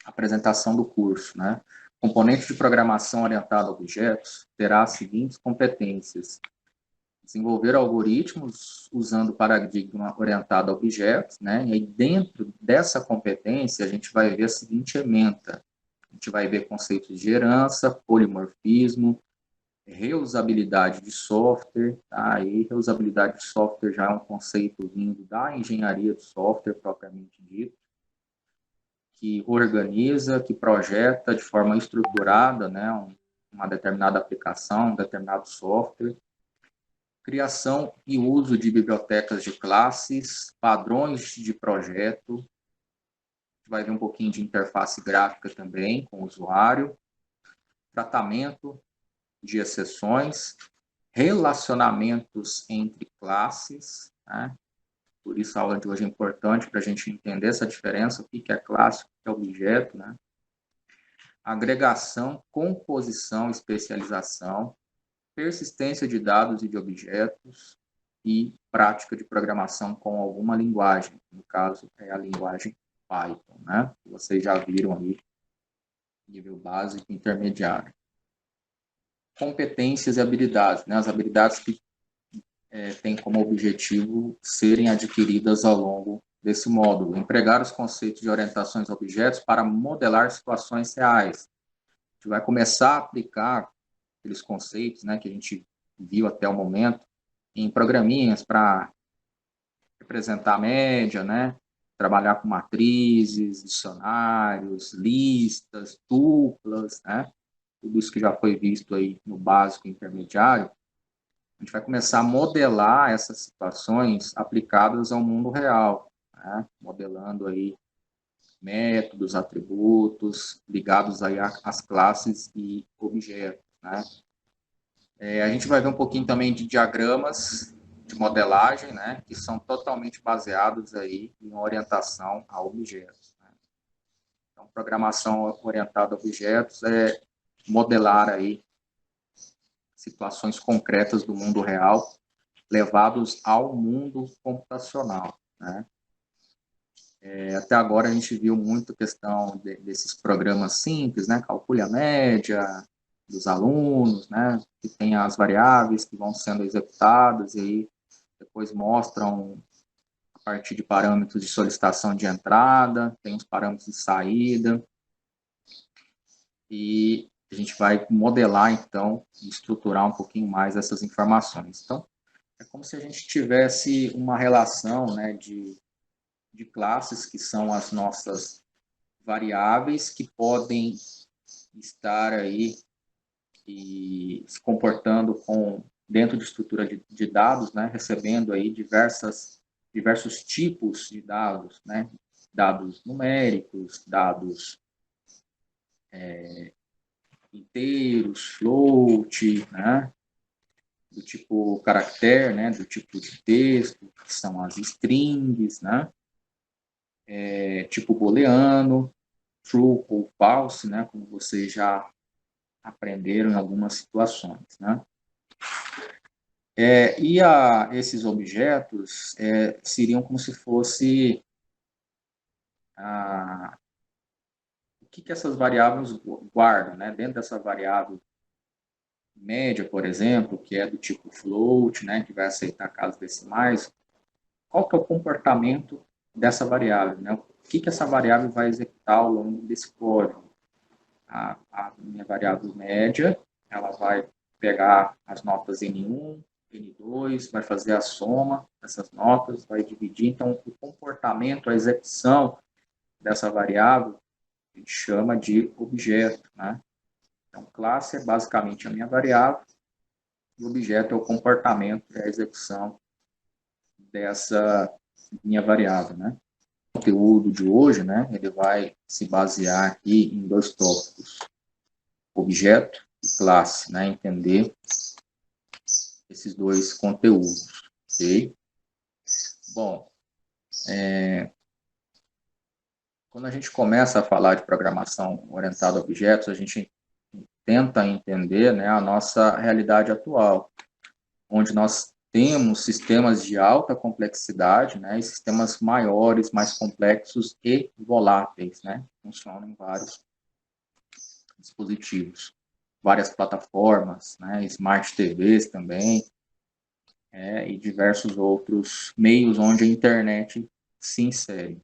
apresentação do curso, né? Componente de programação orientada a objetos terá as seguintes competências: desenvolver algoritmos usando paradigma orientado a objetos, né? E aí, dentro dessa competência, a gente vai ver a seguinte ementa. A gente vai ver conceitos de herança, polimorfismo, reusabilidade de software, tá? E reusabilidade de software já é um conceito vindo da engenharia de software propriamente dito, que organiza, que projeta de forma estruturada, né, uma determinada aplicação, um determinado software, criação e uso de bibliotecas de classes, padrões de projeto, vai ver um pouquinho de interface gráfica também com o usuário, tratamento de exceções, relacionamentos entre classes, né? Por isso a aula de hoje é importante para a gente entender essa diferença, o que é classe, o que é objeto, né? Agregação, composição, especialização, persistência de dados e de objetos e prática de programação com alguma linguagem, no caso é a linguagem Python, né? Vocês já viram aí, nível básico e intermediário. Competências e habilidades, né? As habilidades que têm como objetivo serem adquiridas ao longo desse módulo. Empregar os conceitos de orientações a objetos para modelar situações reais. A gente vai começar a aplicar aqueles conceitos, né, que a gente viu até o momento, em programinhas para representar a média, né, trabalhar com matrizes, dicionários, listas, tuplas, né, tudo isso que já foi visto aí no básico e intermediário. A gente vai começar a modelar essas situações aplicadas ao mundo real, né, modelando aí métodos, atributos ligados aí às classes e objetos, né. A gente vai ver um pouquinho também de diagramas de modelagem, né, que são totalmente baseados aí em orientação a objetos, né. Então, programação orientada a objetos é modelar aí situações concretas do mundo real levados ao mundo computacional, né. Até agora a gente viu muito questão desses programas simples, né, calcule a média dos alunos, né, que tem as variáveis que vão sendo executadas e aí depois mostram a partir de parâmetros de solicitação de entrada, tem os parâmetros de saída, e a gente vai modelar, então, e estruturar um pouquinho mais essas informações. Então, é como se a gente tivesse uma relação, né, de classes, que são as nossas variáveis, que podem estar aí e se comportando dentro de estrutura de dados, né, recebendo aí diversos tipos de dados, né, dados numéricos, dados inteiros, float, né, do tipo caractere, né, do tipo de texto, que são as strings, né, tipo booleano, true ou false, né, como vocês já aprenderam em algumas situações, né. Esses objetos seriam como se fosse o que essas variáveis guardam, né? Dentro dessa variável média, por exemplo, que é do tipo float, né, que vai aceitar casas decimais, qual que é o comportamento dessa variável, né? O que essa variável vai executar ao longo desse código? A minha variável média, ela vai pegar as notas N1, N2, vai fazer a soma dessas notas, vai dividir. Então, o comportamento, a execução dessa variável, a gente chama de objeto, né? Então, classe é basicamente a minha variável, e o objeto é o comportamento, é a execução dessa minha variável, né? O conteúdo de hoje, né, ele vai se basear aqui em dois tópicos: objeto e classe, né, entender esses dois conteúdos, ok? Bom, quando a gente começa a falar de programação orientada a objetos, a gente tenta entender, né, a nossa realidade atual, onde nós temos sistemas de alta complexidade, né, e sistemas maiores, mais complexos e voláteis, né, funcionam em vários dispositivos, várias plataformas, né, Smart TVs também, e diversos outros meios onde a internet se insere.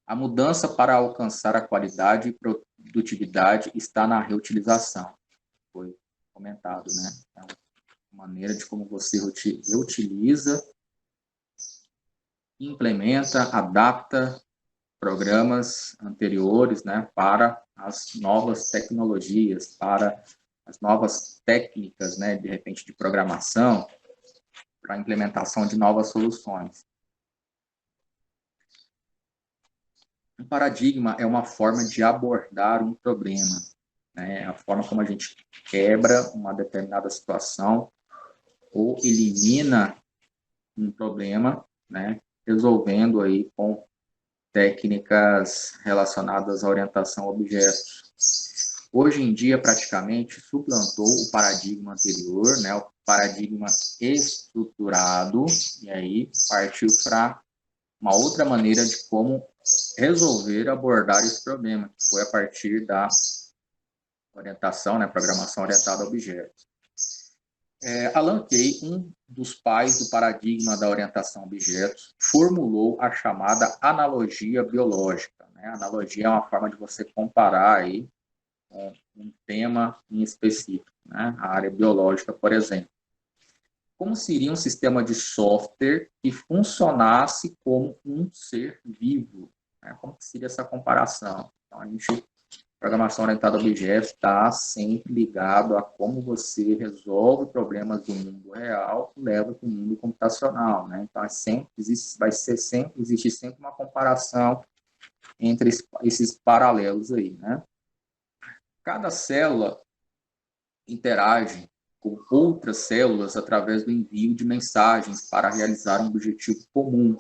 A mudança para alcançar a qualidade e produtividade está na reutilização, foi comentado, né? Então, maneira de como você reutiliza, implementa, adapta programas anteriores, né, para as novas tecnologias, para as novas técnicas, né, de repente de programação, para a implementação de novas soluções. Um paradigma é uma forma de abordar um problema, né, a forma como a gente quebra uma determinada situação ou elimina um problema, né, resolvendo aí com técnicas relacionadas à orientação a objetos. Hoje em dia, praticamente, suplantou o paradigma anterior, né, o paradigma estruturado, e aí partiu para uma outra maneira de como resolver, abordar esse problema, que foi a partir da orientação, né, programação orientada a objetos. Alan Kay, um dos pais do paradigma da orientação a objetos, formulou a chamada analogia biológica. Né? A analogia é uma forma de você comparar aí com um tema em específico, né? A área biológica, por exemplo. Como seria um sistema de software que funcionasse como um ser vivo? Né? Como seria essa comparação? Então, a gente programação orientada a objetos está sempre ligado a como você resolve problemas do mundo real e leva para o mundo computacional, né? Então, existe sempre uma comparação entre esses paralelos aí, né? Cada célula interage com outras células através do envio de mensagens para realizar um objetivo comum.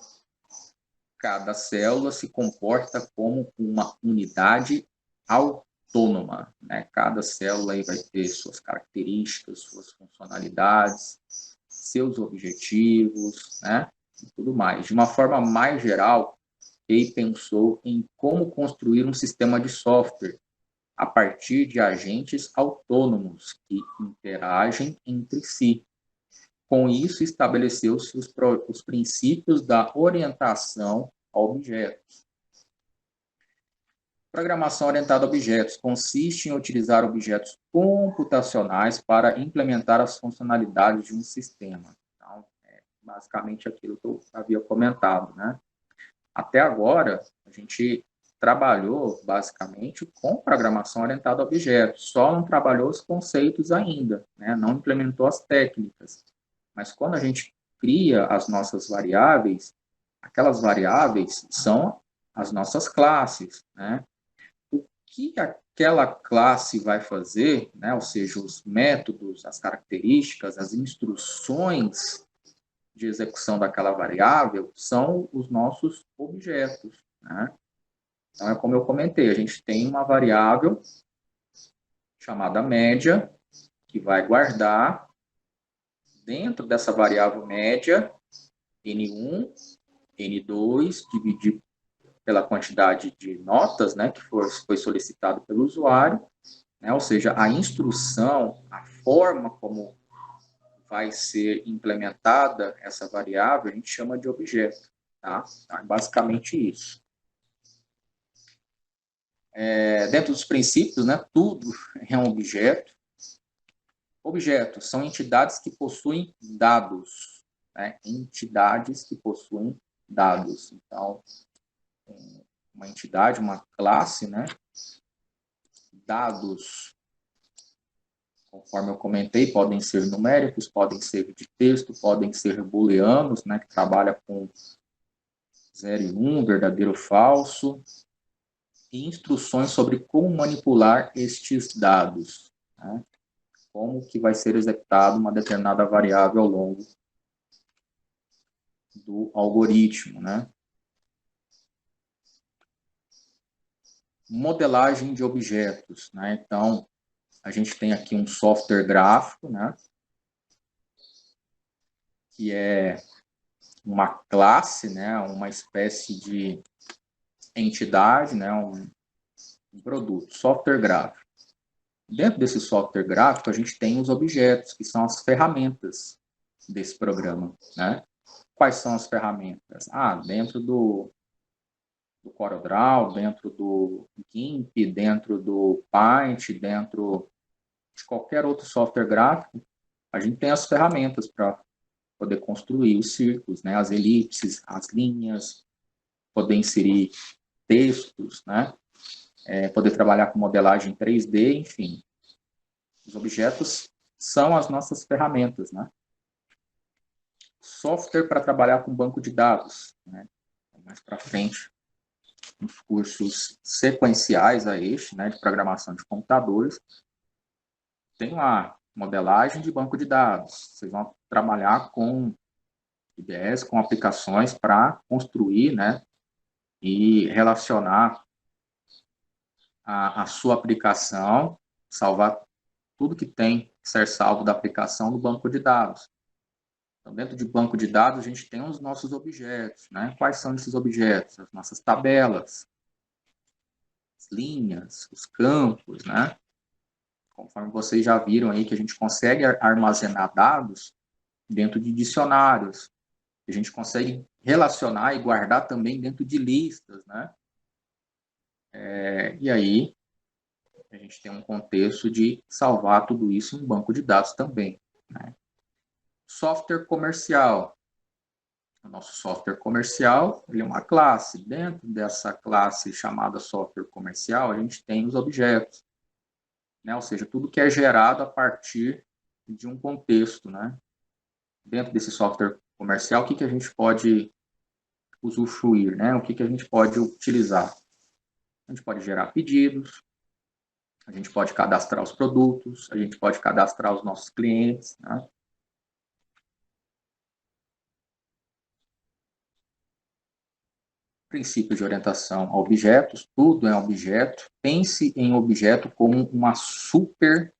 Cada célula se comporta como uma unidade autônoma, né? Cada célula aí vai ter suas características, suas funcionalidades, seus objetivos, né? E tudo mais. De uma forma mais geral, Kay pensou em como construir um sistema de software a partir de agentes autônomos que interagem entre si. Com isso, estabeleceu-se os princípios da orientação a objetos. Programação orientada a objetos consiste em utilizar objetos computacionais para implementar as funcionalidades de um sistema. Então, basicamente aquilo que eu havia comentado, né? Até agora, a gente trabalhou basicamente com programação orientada a objetos, só não trabalhou os conceitos ainda, né? Não implementou as técnicas. Mas quando a gente cria as nossas variáveis, aquelas variáveis são as nossas classes, né? O que aquela classe vai fazer, né? Ou seja, os métodos, as características, as instruções de execução daquela variável são os nossos objetos, né? Então, é como eu comentei, a gente tem uma variável chamada média, que vai guardar dentro dessa variável média N1, N2, dividir pela quantidade de notas, né, que foi solicitado pelo usuário, né, ou seja, a instrução, a forma como vai ser implementada essa variável, a gente chama de objeto, tá? Então, é basicamente isso. Dentro dos princípios, né, tudo é um objeto. Objetos são entidades que possuem dados, né? Entidades que possuem dados. Então, uma entidade, uma classe, né? Dados, conforme eu comentei, podem ser numéricos, podem ser de texto, podem ser booleanos, né? Que trabalha com 0 e 1, verdadeiro ou falso, e instruções sobre como manipular estes dados, né? Como que vai ser executada uma determinada variável ao longo do algoritmo, né? Modelagem de objetos, né? Então, a gente tem aqui um software gráfico, né? que é uma classe, né, uma espécie de entidade, né, um produto, software gráfico. Dentro desse software gráfico, a gente tem os objetos, que são as ferramentas desse programa, né? Quais são as ferramentas? Dentro do CorelDRAW, dentro do GIMP, dentro do Paint, dentro de qualquer outro software gráfico, a gente tem as ferramentas para poder construir os círculos, né? As elipses, as linhas, poder inserir textos, né? Poder trabalhar com modelagem 3D, enfim. Os objetos são as nossas ferramentas, né? Software para trabalhar com banco de dados, né? Mais para frente, nos cursos sequenciais a este, né, de programação de computadores, tem lá modelagem de banco de dados. Vocês vão trabalhar com IDEs, com aplicações para construir, né, e relacionar a sua aplicação, salvar tudo que tem que ser salvo da aplicação no banco de dados. Então, dentro de banco de dados, a gente tem os nossos objetos, né? Quais são esses objetos? As nossas tabelas, as linhas, os campos, né? Conforme vocês já viram aí, que a gente consegue armazenar dados dentro de dicionários. A gente consegue relacionar e guardar também dentro de listas, né? E aí, a gente tem um contexto de salvar tudo isso em um banco de dados também, né? Software comercial. O nosso software comercial, ele é uma classe. Dentro dessa classe chamada software comercial, a gente tem os objetos, né? Ou seja, tudo que é gerado a partir de um contexto, né? Dentro desse software comercial, o que a gente pode usufruir, né? O que a gente pode utilizar? A gente pode gerar pedidos, a gente pode cadastrar os produtos, a gente pode cadastrar os nossos clientes, né? Princípio de orientação a objetos, tudo é objeto. Pense em objeto como uma super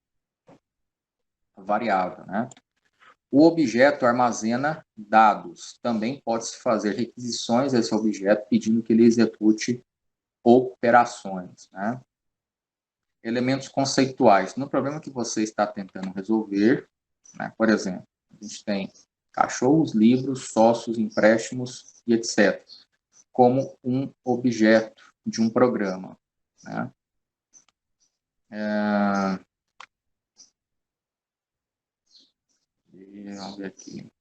variável, né? O objeto armazena dados. Também pode-se fazer requisições a esse objeto pedindo que ele execute operações, né? Elementos conceituais. No problema que você está tentando resolver, né? Por exemplo, a gente tem cachorros, livros, sócios, empréstimos e etc. Como um objeto de um programa, né? Vamos ver aqui.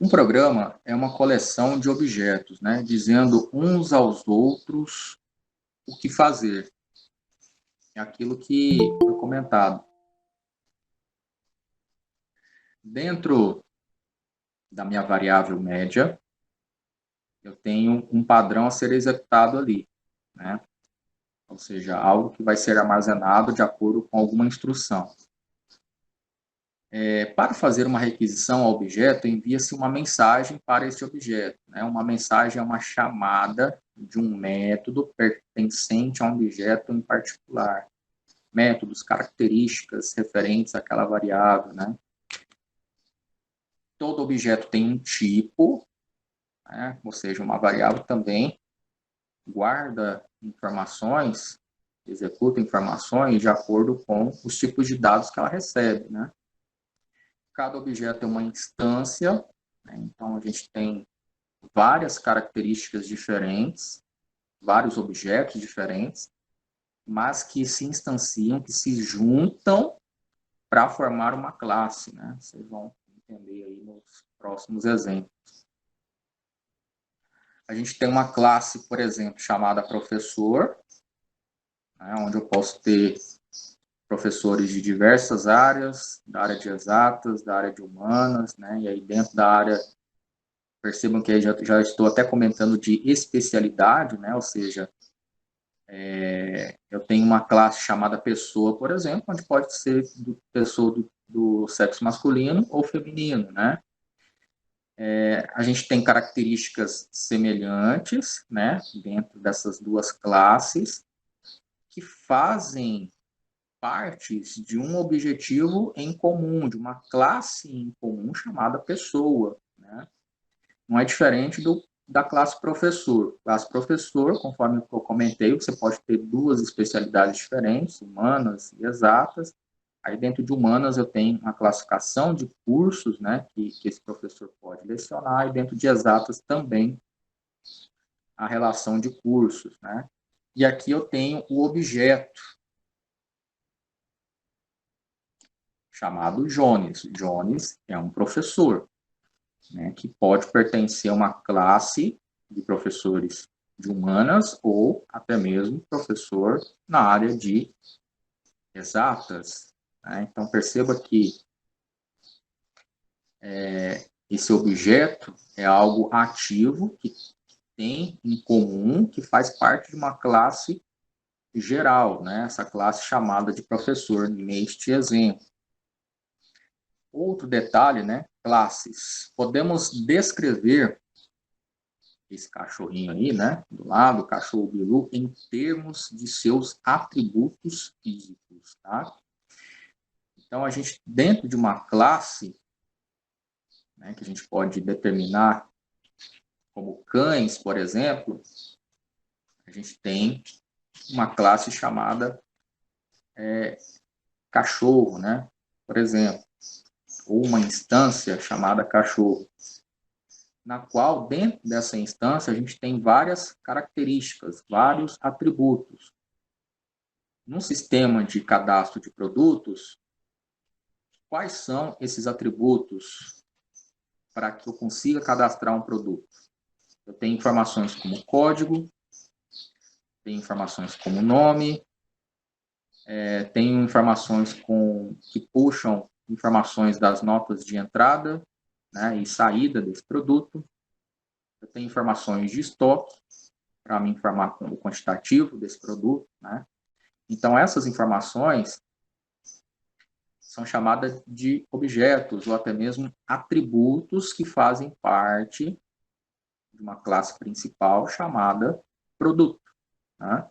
Um programa é uma coleção de objetos, né, dizendo uns aos outros o que fazer. É aquilo que foi comentado. Dentro da minha variável média, eu tenho um padrão a ser executado ali, né? Ou seja, algo que vai ser armazenado de acordo com alguma instrução. Para fazer uma requisição ao objeto, envia-se uma mensagem para esse objeto, né? Uma mensagem é uma chamada de um método pertencente a um objeto em particular. Métodos, características referentes àquela variável, né? Todo objeto tem um tipo, né? Ou seja, uma variável também guarda informações, executa informações de acordo com os tipos de dados que ela recebe, né? Cada objeto é uma instância, né? Então a gente tem várias características diferentes, vários objetos diferentes, mas que se instanciam, que se juntam para formar uma classe, né? Vocês vão entender aí nos próximos exemplos. A gente tem uma classe, por exemplo, chamada professor, né, onde eu posso ter professores de diversas áreas, da área de exatas, da área de humanas, né? E aí dentro da área, percebam que aí já estou até comentando de especialidade, né? Ou seja, eu tenho uma classe chamada pessoa, por exemplo, onde pode ser pessoa do sexo masculino ou feminino, né? A gente tem características semelhantes, né, dentro dessas duas classes, que fazem partes de um objetivo em comum, de uma classe em comum chamada pessoa, né? Não é diferente da classe professor. Classe professor, conforme eu comentei, você pode ter duas especialidades diferentes, humanas e exatas. Aí dentro de humanas eu tenho uma classificação de cursos, né, que esse professor pode lecionar, e dentro de exatas também a relação de cursos, né? E aqui eu tenho o objeto, chamado Jones. Jones é um professor, né, que pode pertencer a uma classe de professores de humanas ou até mesmo professor na área de exatas, né? Então, perceba que esse objeto é algo ativo, que tem em comum, que faz parte de uma classe geral, né? Essa classe chamada de professor, neste exemplo. Outro detalhe, né? Classes. Podemos descrever esse cachorrinho aí, né? Do lado, o cachorro Bilu, em termos de seus atributos físicos, tá? Então, a gente, dentro de uma classe, né, que a gente pode determinar como cães, por exemplo, a gente tem uma classe chamada cachorro, né? Por exemplo, ou uma instância chamada cachorro, na qual, dentro dessa instância, a gente tem várias características, vários atributos. Num sistema de cadastro de produtos, quais são esses atributos para que eu consiga cadastrar um produto? Eu tenho informações como código, tenho informações como nome, tenho informações que puxam informações das notas de entrada, né, e saída desse produto. Eu tenho informações de estoque, para me informar o quantitativo desse produto, né? Então, essas informações são chamadas de objetos ou até mesmo atributos que fazem parte de uma classe principal chamada produto, né?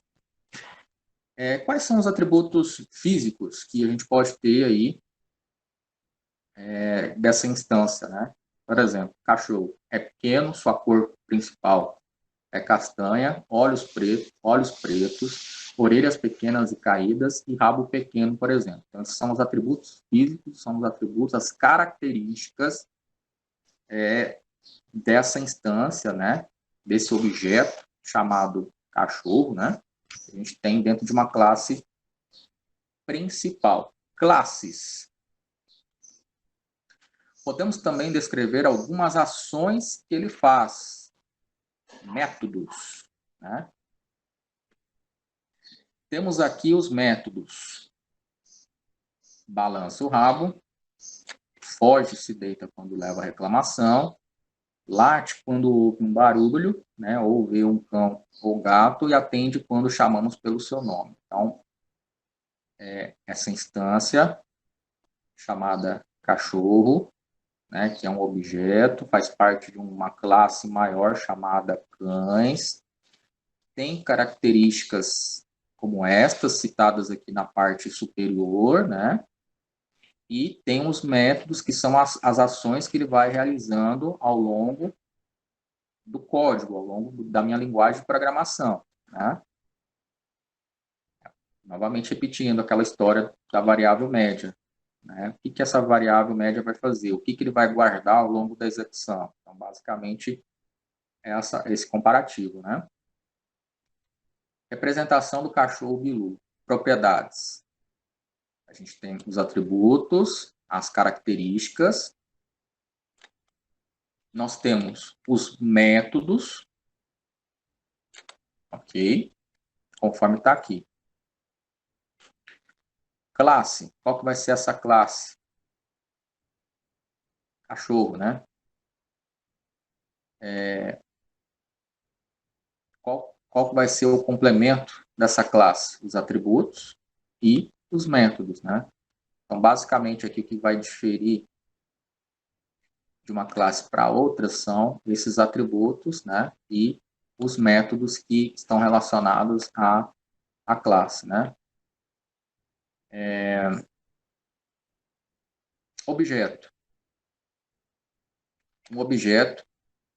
Quais são os atributos físicos que a gente pode ter aí dessa instância, né? Por exemplo, cachorro é pequeno, sua cor principal é castanha, olhos pretos, orelhas pequenas e caídas e rabo pequeno, por exemplo. Então, esses são os atributos físicos, são os atributos, as características dessa instância, né? Desse objeto chamado cachorro, né? Que a gente tem dentro de uma classe principal. Classes. Podemos também descrever algumas ações que ele faz, métodos, né? Temos aqui os métodos. Balança o rabo, foge, se deita quando leva a reclamação, late quando ouve um barulho, né, ou vê um cão ou gato, e atende quando chamamos pelo seu nome. Então, essa instância chamada cachorro, né, que é um objeto, faz parte de uma classe maior chamada cães, tem características como estas, citadas aqui na parte superior, né, e tem os métodos, que são as ações que ele vai realizando ao longo do código, ao longo da minha linguagem de programação, né? Novamente repetindo aquela história da variável média, né? O que essa variável média vai fazer? O que ele vai guardar ao longo da execução? Então, basicamente, esse comparativo, né? Representação do cachorro Bilu. Propriedades. A gente tem os atributos, as características. Nós temos os métodos, ok? Conforme está aqui. Classe. Qual que vai ser essa classe? Cachorro, né? Qual que vai ser o complemento dessa classe? Os atributos e os métodos, né? Então, basicamente, aqui o que vai diferir de uma classe para outra são esses atributos, né? E os métodos que estão relacionados à a classe, né? Objeto. Um objeto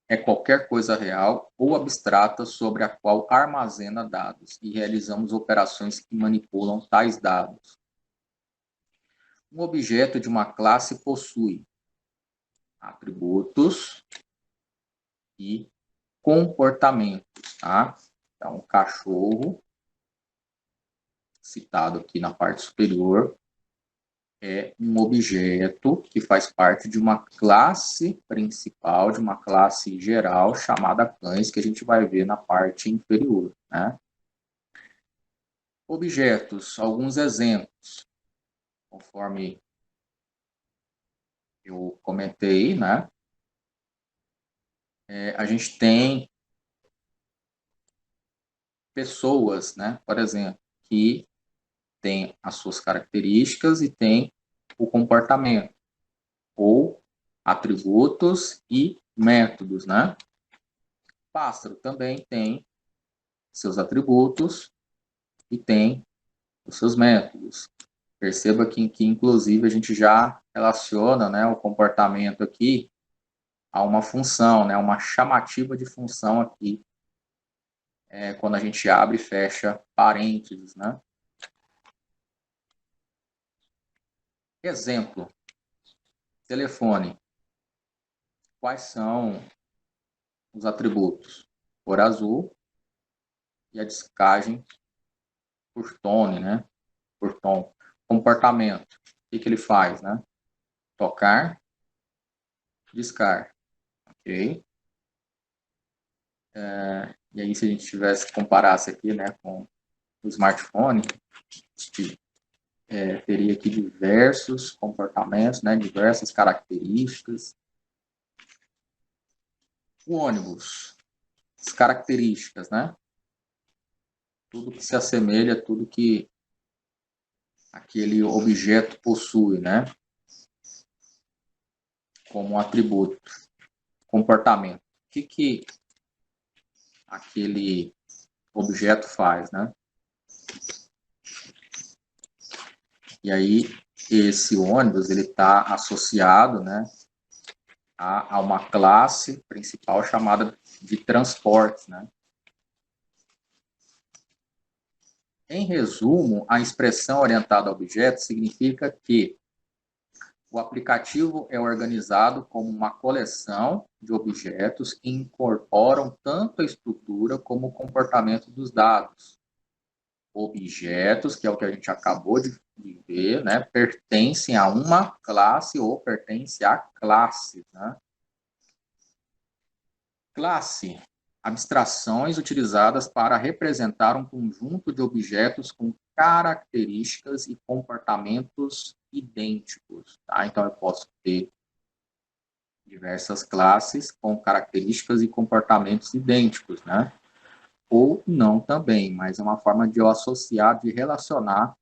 é qualquer coisa real ou abstrata sobre a qual armazena dados e realizamos operações que manipulam tais dados. Um objeto de uma classe possui atributos e comportamentos, tá? Então, o cachorro, citado aqui na parte superior, é um objeto que faz parte de uma classe principal, de uma classe geral chamada cães, que a gente vai ver na parte inferior, né? Objetos, alguns exemplos, conforme eu comentei, né? A gente tem pessoas, né? Por exemplo, que tem as suas características e tem o comportamento, ou atributos e métodos, né? Pássaro também tem seus atributos e tem os seus métodos. Perceba que inclusive, a gente já relaciona, né, o comportamento aqui a uma função, né, uma chamativa de função aqui, quando a gente abre e fecha parênteses, né? Exemplo, telefone. Quais são os atributos? Cor azul e a discagem por tone, né? Por tom. Comportamento. O que ele faz, né? Tocar, discar. Ok? E aí, se a gente tivesse comparasse aqui, né, com o smartphone, teria aqui diversos comportamentos, né, diversas características. O ônibus, as características, né? Tudo que se assemelha, tudo que aquele objeto possui, né? Como um atributo. Comportamento. O que aquele objeto faz, né? E aí, esse ônibus, ele está associado, né, a uma classe principal chamada de transportes, né? Em resumo, a expressão orientada a objetos significa que o aplicativo é organizado como uma coleção de objetos que incorporam tanto a estrutura como o comportamento dos dados. Objetos, que é o que a gente acabou de ver, né, pertencem a uma classe ou pertencem a classes, né? Classe, abstrações utilizadas para representar um conjunto de objetos com características e comportamentos idênticos, tá? Então, eu posso ter diversas classes com características e comportamentos idênticos, né? Ou não também, mas é uma forma de eu associar, de relacionar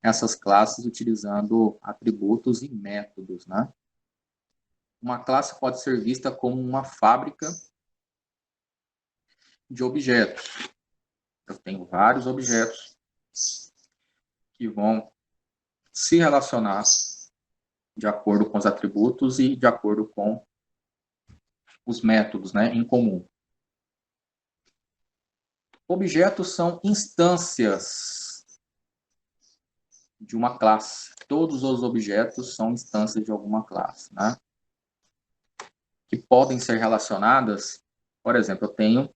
essas classes utilizando atributos e métodos, né? Uma classe pode ser vista como uma fábrica de objetos. Eu tenho vários objetos que vão se relacionar de acordo com os atributos e de acordo com os métodos, né, em comum. Objetos são instâncias de uma classe. Todos os objetos são instâncias de alguma classe, né? Que podem ser relacionadas, por exemplo, eu tenho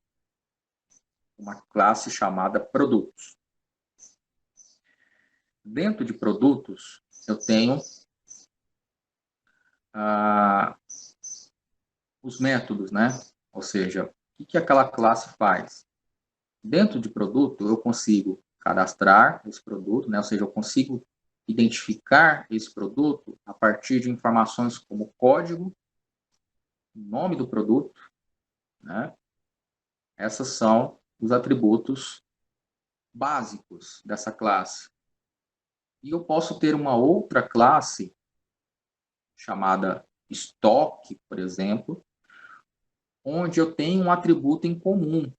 uma classe chamada produtos. Dentro de produtos, eu tenho os métodos, né? Ou seja, o que aquela classe faz? Dentro de produto, eu consigo cadastrar esse produto, né? Ou seja, eu consigo identificar esse produto a partir de informações como código, nome do produto, né? Essas são os atributos básicos dessa classe. E eu posso ter uma outra classe chamada estoque, por exemplo, onde eu tenho um atributo em comum,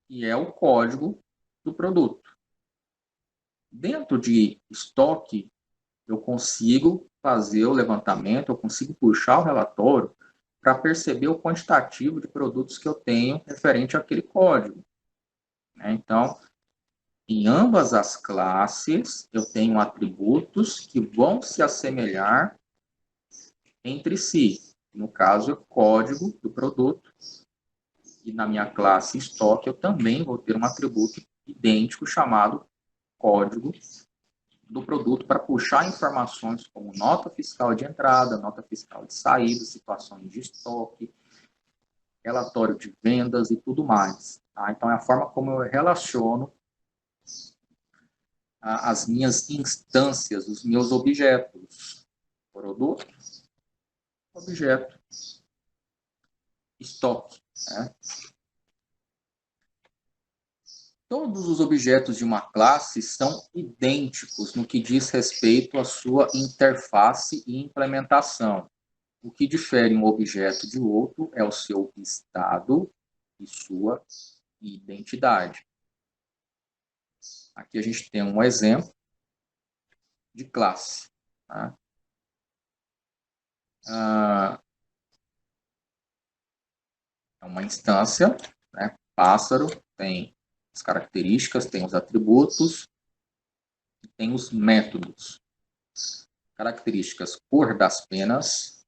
que é o código do produto. Dentro de estoque, eu consigo fazer o levantamento, eu consigo puxar o relatório para perceber o quantitativo de produtos que eu tenho referente àquele código. Então, em ambas as classes, eu tenho atributos que vão se assemelhar entre si. No caso, o código do produto. E na minha classe estoque, eu também vou ter um atributo idêntico chamado código do produto para puxar informações como nota fiscal de entrada, nota fiscal de saída, situações de estoque, relatório de vendas e tudo mais. Tá? Então, é a forma como eu relaciono as minhas instâncias, os meus objetos. Produto, objeto, estoque. Né? Todos os objetos de uma classe são idênticos no que diz respeito à sua interface e implementação. O que difere um objeto de outro é o seu estado e sua identidade. Aqui a gente tem um exemplo de classe. Tá? É uma instância, né? Pássaro, tem as características, tem os atributos, tem os métodos. Características: cor das penas,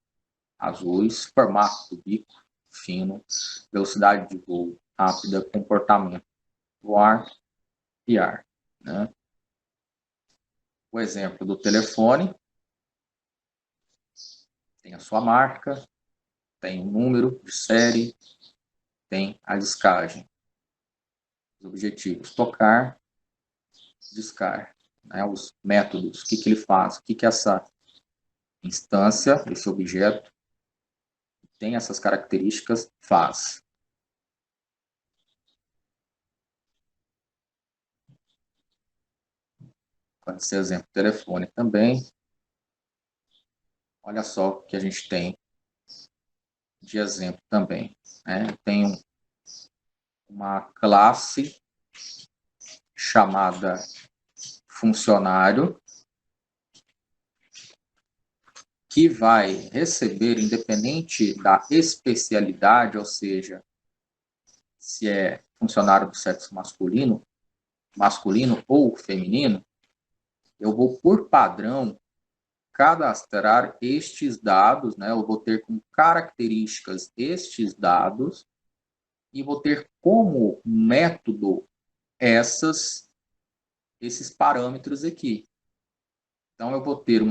azuis, formato do bico, fino, velocidade de voo, rápida, comportamento, voar e ar. Né? O exemplo do telefone tem a sua marca, tem o número de série, tem a descagem. Os objetivos: tocar, discar. Né? Os métodos: o que ele faz, o que essa instância, esse objeto, tem essas características, faz. Pode ser exemplo telefone também. Olha só o que a gente tem de exemplo também. Né? Tem uma classe chamada funcionário que vai receber, independente da especialidade, ou seja, se é funcionário do sexo masculino ou feminino, eu vou, por padrão, cadastrar estes dados, né? Eu vou ter como características estes dados e vou ter como método esses parâmetros aqui. Então, eu vou ter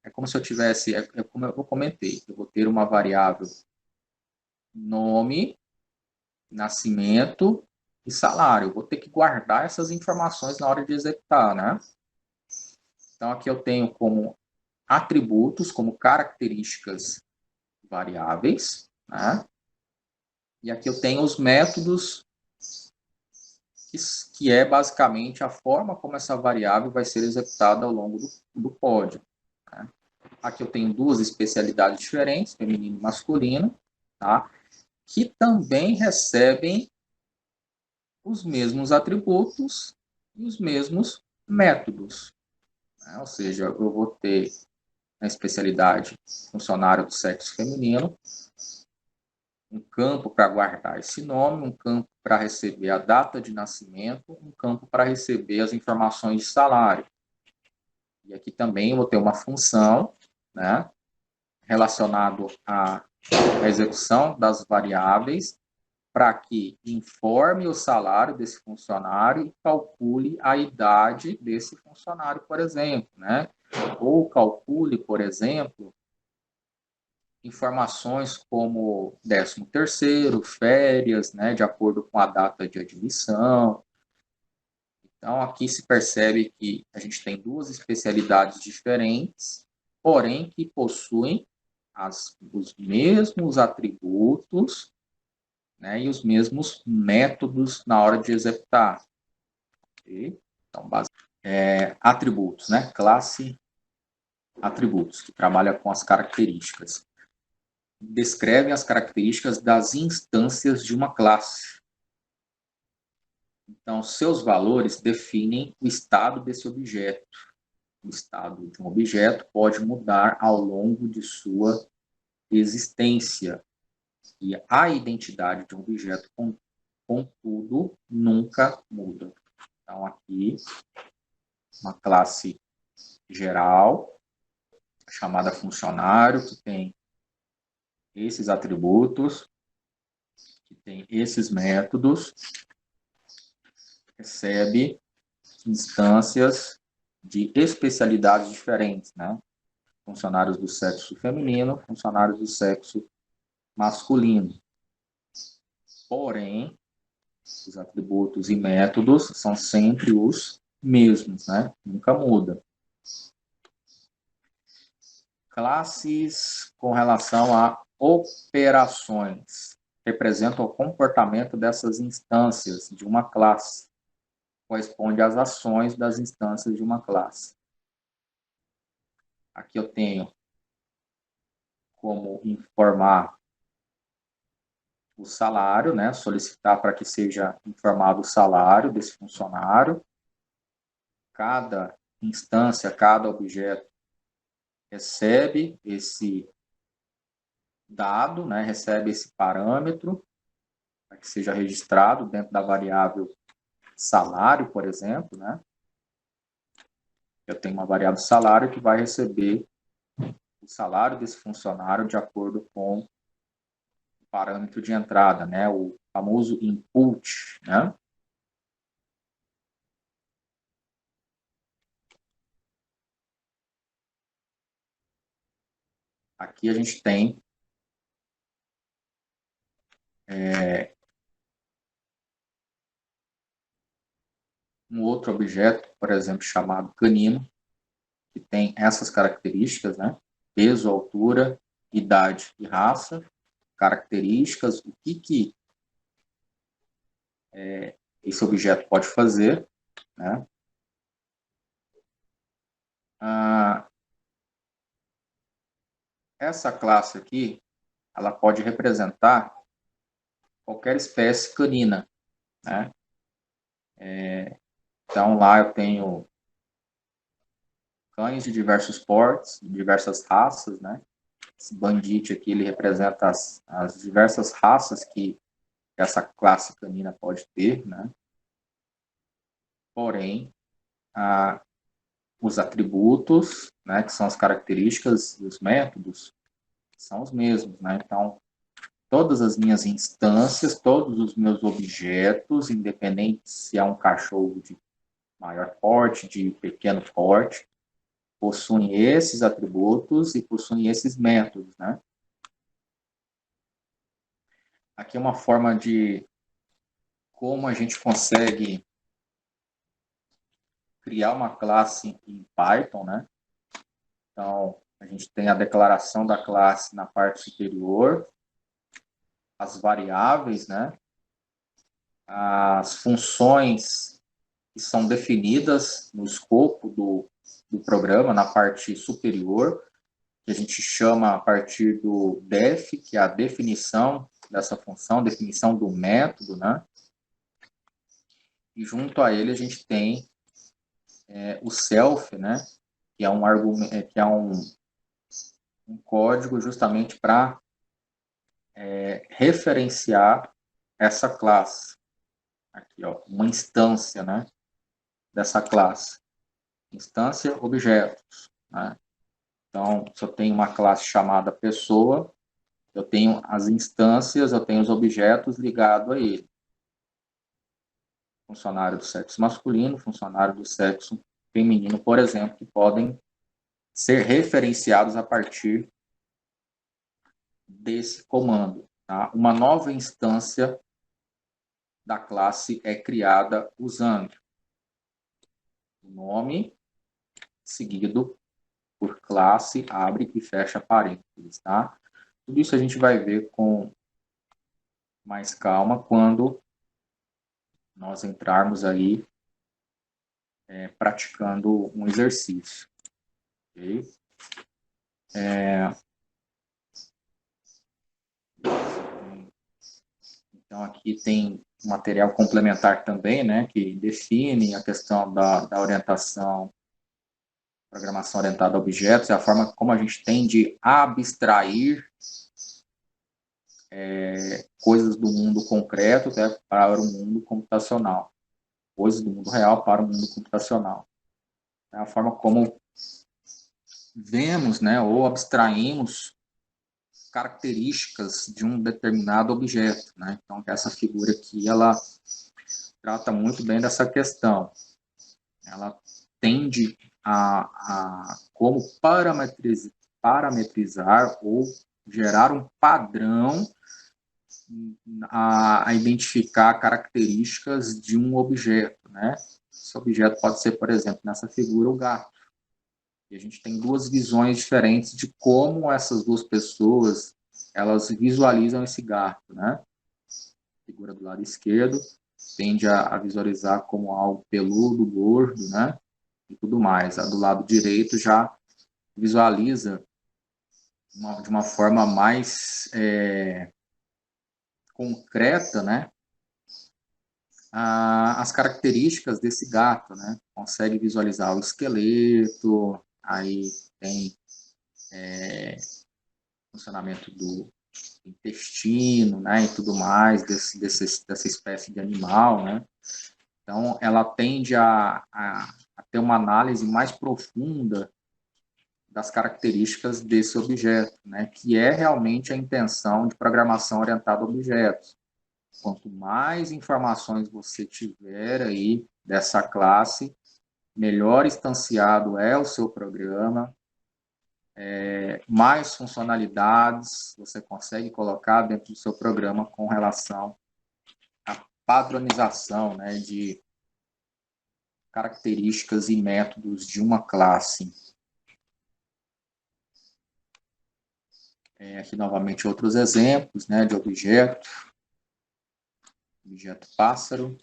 é como se eu tivesse, é como eu comentei, eu vou ter uma variável nome, nascimento e salário. Eu vou ter que guardar essas informações na hora de executar, né? Então, aqui eu tenho como atributos, como características variáveis, né? E aqui eu tenho os métodos, que é basicamente a forma como essa variável vai ser executada ao longo do código. Né? Aqui eu tenho duas especialidades diferentes, feminino e masculino, tá? Que também recebem os mesmos atributos e os mesmos métodos. Né? Ou seja, eu vou ter na especialidade funcionário do sexo feminino, um campo para guardar esse nome, um campo para receber a data de nascimento, um campo para receber as informações de salário. E aqui também eu vou ter uma função, né, relacionado à execução das variáveis para que informe o salário desse funcionário e calcule a idade desse funcionário, por exemplo, né? Ou calcule, por exemplo, informações como 13º, férias, né, de acordo com a data de admissão. Então, aqui se percebe que a gente tem duas especialidades diferentes, porém que possuem os mesmos atributos, né, e os mesmos métodos na hora de executar. Okay? Então, atributos, né? Classe atributos, que trabalha com as características. Descrevem as características das instâncias de uma classe. Então, seus valores definem o estado desse objeto. O estado de um objeto pode mudar ao longo de sua existência. E a identidade de um objeto, contudo, nunca muda. Então, aqui, uma classe geral, chamada funcionário, que tem esses atributos, que tem esses métodos, recebe instâncias de especialidades diferentes, né? Funcionários do sexo feminino, funcionários do sexo masculino. Porém, os atributos e métodos são sempre os mesmos, né? Nunca muda. Classes com relação a operações representam o comportamento dessas instâncias de uma classe. Corresponde às ações das instâncias de uma classe. Aqui eu tenho como informar o salário, né? Solicitar para que seja informado o salário desse funcionário. Cada instância, cada objeto recebe esse dado, né? Recebe esse parâmetro para que seja registrado dentro da variável salário, por exemplo, né? Eu tenho uma variável salário que vai receber o salário desse funcionário de acordo com o parâmetro de entrada, né? O famoso input, né? Aqui a gente tem um outro objeto, por exemplo, chamado canino, que tem essas características, né? Peso, altura, idade e raça, características, o que esse objeto pode fazer, né? Essa classe aqui, ela pode representar qualquer espécie canina, né? Então, lá eu tenho cães de diversos portes, de diversas raças, né? Esse bandite aqui, ele representa as diversas raças que essa classe canina pode ter, né? Porém, os atributos, né, que são as características e os métodos, são os mesmos, né? Então, todas as minhas instâncias, todos os meus objetos, independente se é um cachorro de maior porte, de pequeno porte, possuem esses atributos e possuem esses métodos, né? Aqui é uma forma de como a gente consegue criar uma classe em Python, né? Então, a gente tem a declaração da classe na parte superior, as variáveis, né? As funções que são definidas no escopo do programa, na parte superior, que a gente chama a partir do def, que é a definição dessa função, definição do método, né? E junto a ele a gente tem o self, né? Que é um argumento, que é um código justamente para referenciar essa classe. Aqui, ó, uma instância, né? Dessa classe. Instância, objetos, né? Então, se eu tenho uma classe chamada pessoa, eu tenho as instâncias, eu tenho os objetos ligados a ele. Funcionário do sexo masculino, funcionário do sexo feminino, por exemplo, que podem ser referenciados a partir desse comando. Tá? Uma nova instância da classe é criada usando o nome, seguido por classe, abre e fecha parênteses. Tá? Tudo isso a gente vai ver com mais calma quando nós entrarmos aí praticando um exercício. Okay? Então, aqui tem material complementar também, né, que define a questão da orientação, programação orientada a objetos, é a forma como a gente tem de abstrair coisas do mundo concreto, né, para o mundo computacional, coisas do mundo real para o mundo computacional. É a forma como vemos, né, ou abstraímos características de um determinado objeto, né? Então, essa figura aqui, ela trata muito bem dessa questão. Ela tende a como parametrizar ou gerar um padrão a identificar características de um objeto, né? Esse objeto pode ser, por exemplo, nessa figura, o gato. E a gente tem duas visões diferentes de como essas duas pessoas elas visualizam esse gato, né? A figura do lado esquerdo tende a visualizar como algo peludo, gordo, né? E tudo mais. A do lado direito já visualiza de uma forma mais concreta, né? As características desse gato, né? Consegue visualizar o esqueleto, aí tem funcionamento do intestino, né, e tudo mais dessa espécie de animal, né? Então, ela tende a ter uma análise mais profunda das características desse objeto, né, que é realmente a intenção de programação orientada a objetos. Quanto mais informações você tiver aí dessa classe, melhor instanciado é o seu programa, mais funcionalidades você consegue colocar dentro do seu programa com relação à padronização, né, de características e métodos de uma classe. Aqui novamente outros exemplos, né, de objeto. Objeto pássaro,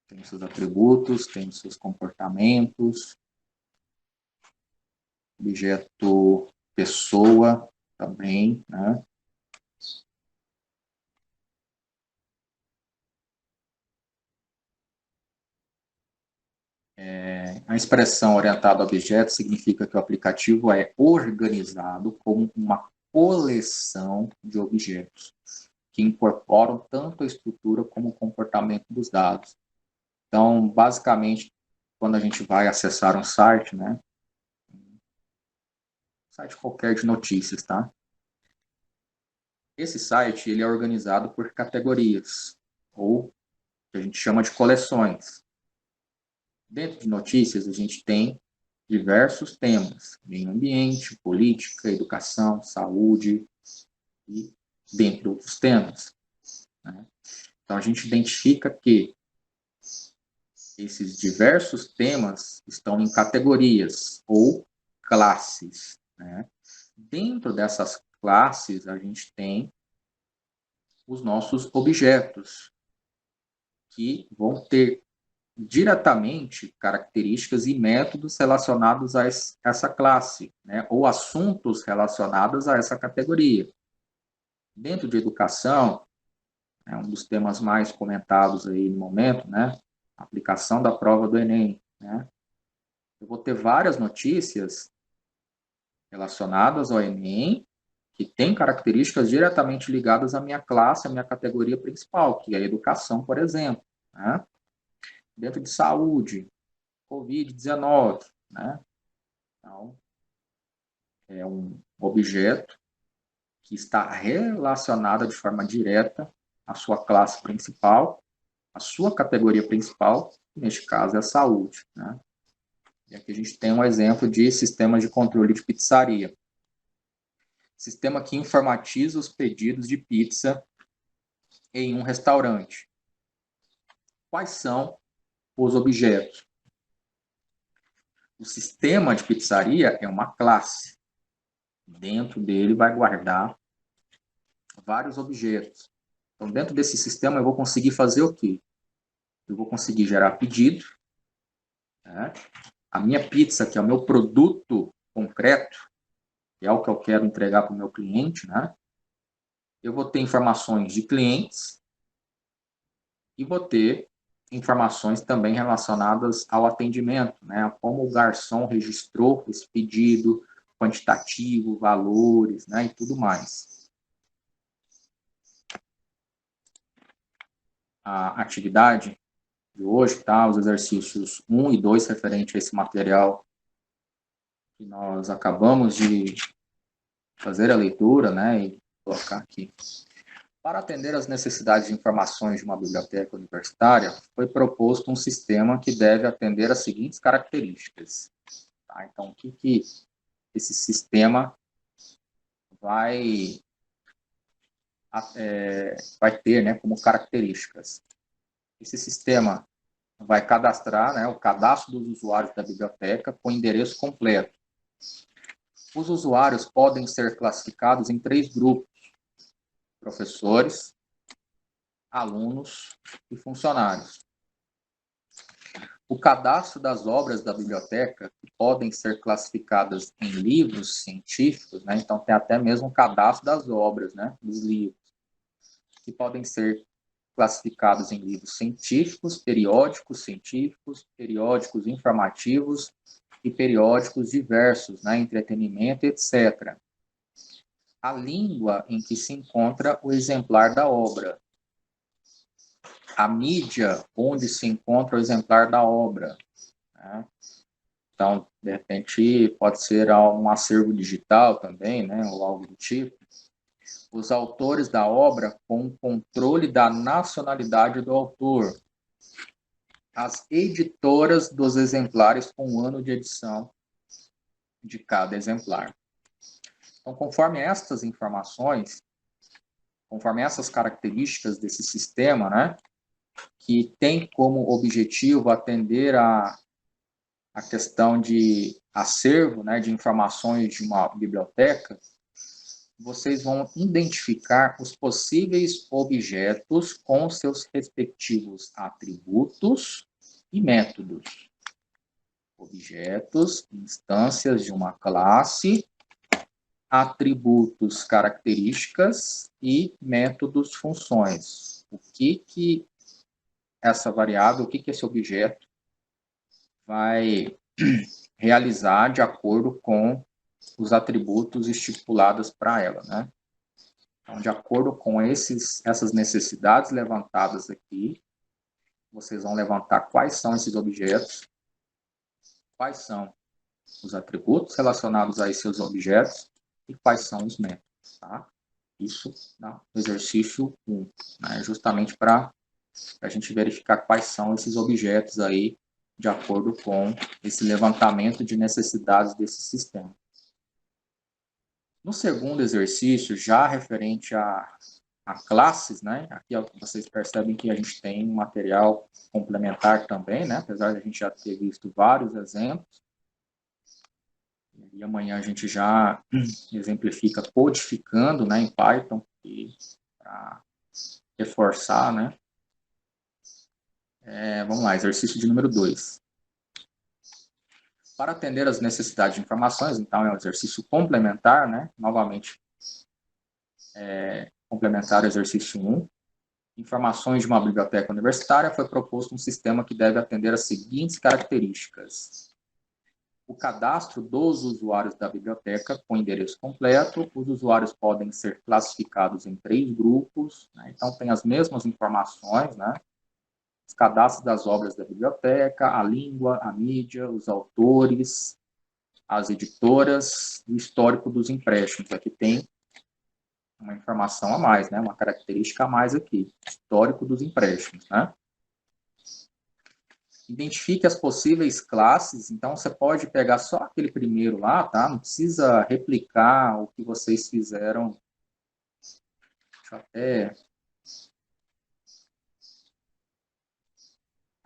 tem os seus atributos, tem os seus comportamentos. Objeto pessoa também, né? A expressão orientada a objetos significa que o aplicativo é organizado como uma coleção de objetos que incorporam tanto a estrutura como o comportamento dos dados. Então, basicamente, quando a gente vai acessar um site, né, site qualquer de notícias, tá? Esse site ele é organizado por categorias, ou que a gente chama de coleções. Dentro de notícias, a gente tem diversos temas, meio ambiente, política, educação, saúde, e dentre outros temas, né? Então, a gente identifica que esses diversos temas estão em categorias ou classes, né? Dentro dessas classes, a gente tem os nossos objetos, que vão ter diretamente características e métodos relacionados a essa classe, né? Ou assuntos relacionados a essa categoria. Dentro de educação, é um dos temas mais comentados aí no momento, né? A aplicação da prova do Enem, né? Eu vou ter várias notícias relacionadas ao Enem que têm características diretamente ligadas à minha classe, à minha categoria principal, que é a educação, por exemplo, né? Dentro de saúde, Covid-19, né? Então, é um objeto que está relacionado de forma direta à sua classe principal, à sua categoria principal, que neste caso é a saúde, né? E aqui a gente tem um exemplo de sistema de controle de pizzaria. Sistema que informatiza os pedidos de pizza em um restaurante. Quais são os objetos? O sistema de pizzaria é uma classe. Dentro dele vai guardar vários objetos. Então, dentro desse sistema, eu vou conseguir fazer o quê? Eu vou conseguir gerar pedido, né? A minha pizza, que é o meu produto concreto, que é o que eu quero entregar para o meu cliente, né? Eu vou ter informações de clientes, E vou ter informações também relacionadas ao atendimento, né? Como o garçom registrou esse pedido, quantitativo, valores, né? E tudo mais. A atividade de hoje, tá? Os exercícios 1 e 2 referente a esse material que nós acabamos de fazer a leitura, né? E colocar aqui. Para atender às necessidades de informações de uma biblioteca universitária, foi proposto um sistema que deve atender às seguintes características. Tá? Então, o que esse sistema vai ter, né, como características? Esse sistema vai cadastrar, né, o cadastro dos usuários da biblioteca com endereço completo. Os usuários podem ser classificados em 3 grupos: professores, alunos e funcionários. O cadastro das obras da biblioteca, que podem ser classificadas em livros científicos, né? Então tem até mesmo o cadastro das obras, né? Dos livros, que podem ser classificados em livros científicos, periódicos informativos e periódicos diversos, né? Entretenimento, etc. A língua em que se encontra o exemplar da obra, a mídia onde se encontra o exemplar da obra, né? Então, de repente, pode ser um acervo digital também, né, ou algo do tipo. Os autores da obra com controle da nacionalidade do autor. As editoras dos exemplares com o ano de edição de cada exemplar. Então, conforme estas informações, conforme essas características desse sistema, né, que tem como objetivo atender a questão de acervo, né, de informações de uma biblioteca, vocês vão identificar os possíveis objetos com seus respectivos atributos e métodos. Objetos, instâncias de uma classe, atributos, características e métodos, funções. O que essa variável, o que esse objeto vai realizar de acordo com os atributos estipulados para ela, né? Então, de acordo com essas necessidades levantadas aqui, vocês vão levantar quais são esses objetos, quais são os atributos relacionados a esses objetos e quais são os métodos, tá? Isso no exercício 1, né? Justamente para a gente verificar quais são esses objetos aí, de acordo com esse levantamento de necessidades desse sistema. No segundo exercício, já referente a classes, né? Aqui vocês percebem que a gente tem um material complementar também, né? Apesar de a gente já ter visto vários exemplos. E amanhã a gente já exemplifica codificando, né, em Python, para reforçar, né? Vamos lá, exercício de número 2. Para atender às necessidades de informações, então é um exercício complementar, né? Novamente, complementar ao exercício 1. Informações de uma biblioteca universitária, foi proposto um sistema que deve atender às seguintes características: o cadastro dos usuários da biblioteca com endereço completo. Os usuários podem ser classificados em 3 grupos, né? Então tem as mesmas informações, né? Os cadastros das obras da biblioteca, a língua, a mídia, os autores, as editoras, o histórico dos empréstimos. Aqui tem uma informação a mais, né? Uma característica a mais aqui, histórico dos empréstimos, né? Identifique as possíveis classes, então você pode pegar só aquele primeiro lá, tá? Não precisa replicar o que vocês fizeram. Deixa eu até...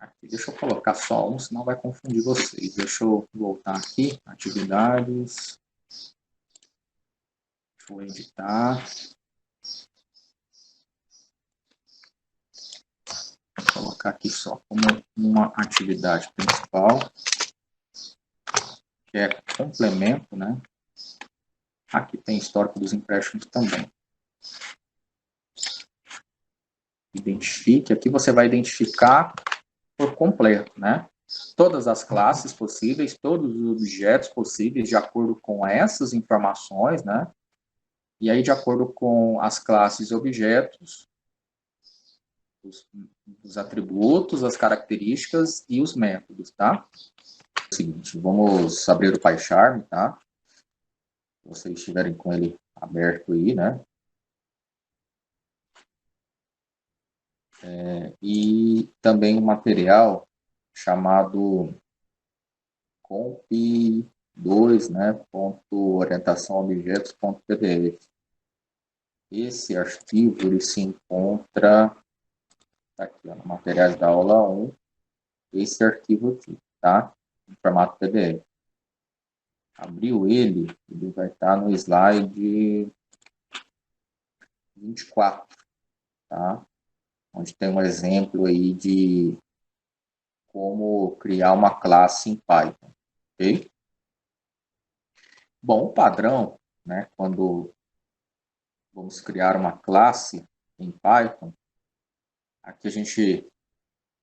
Aqui, deixa eu colocar só um, senão vai confundir vocês. Deixa eu voltar aqui, atividades. Deixa eu editar. Vou colocar aqui só como uma atividade principal, que é complemento, né? Aqui tem histórico dos empréstimos também. identifique, aqui você vai identificar por completo, né? Todas as classes possíveis, todos os objetos possíveis de acordo com essas informações, né? E aí, de acordo com as classes e objetos, os atributos, as características e os métodos, tá? É o seguinte, vamos abrir o PyCharm, tá? Se vocês estiverem com ele aberto aí, né? E também um material chamado comp2, né? .orientaçãoobjetos.pdf. Esse arquivo ele se encontra tá aqui, ó, no materiais da aula 1, esse arquivo aqui, tá? Em formato PDF. Abriu ele vai estar no slide 24, tá? Onde tem um exemplo aí de como criar uma classe em Python, ok? Bom, o padrão, né, quando vamos criar uma classe em Python, aqui a gente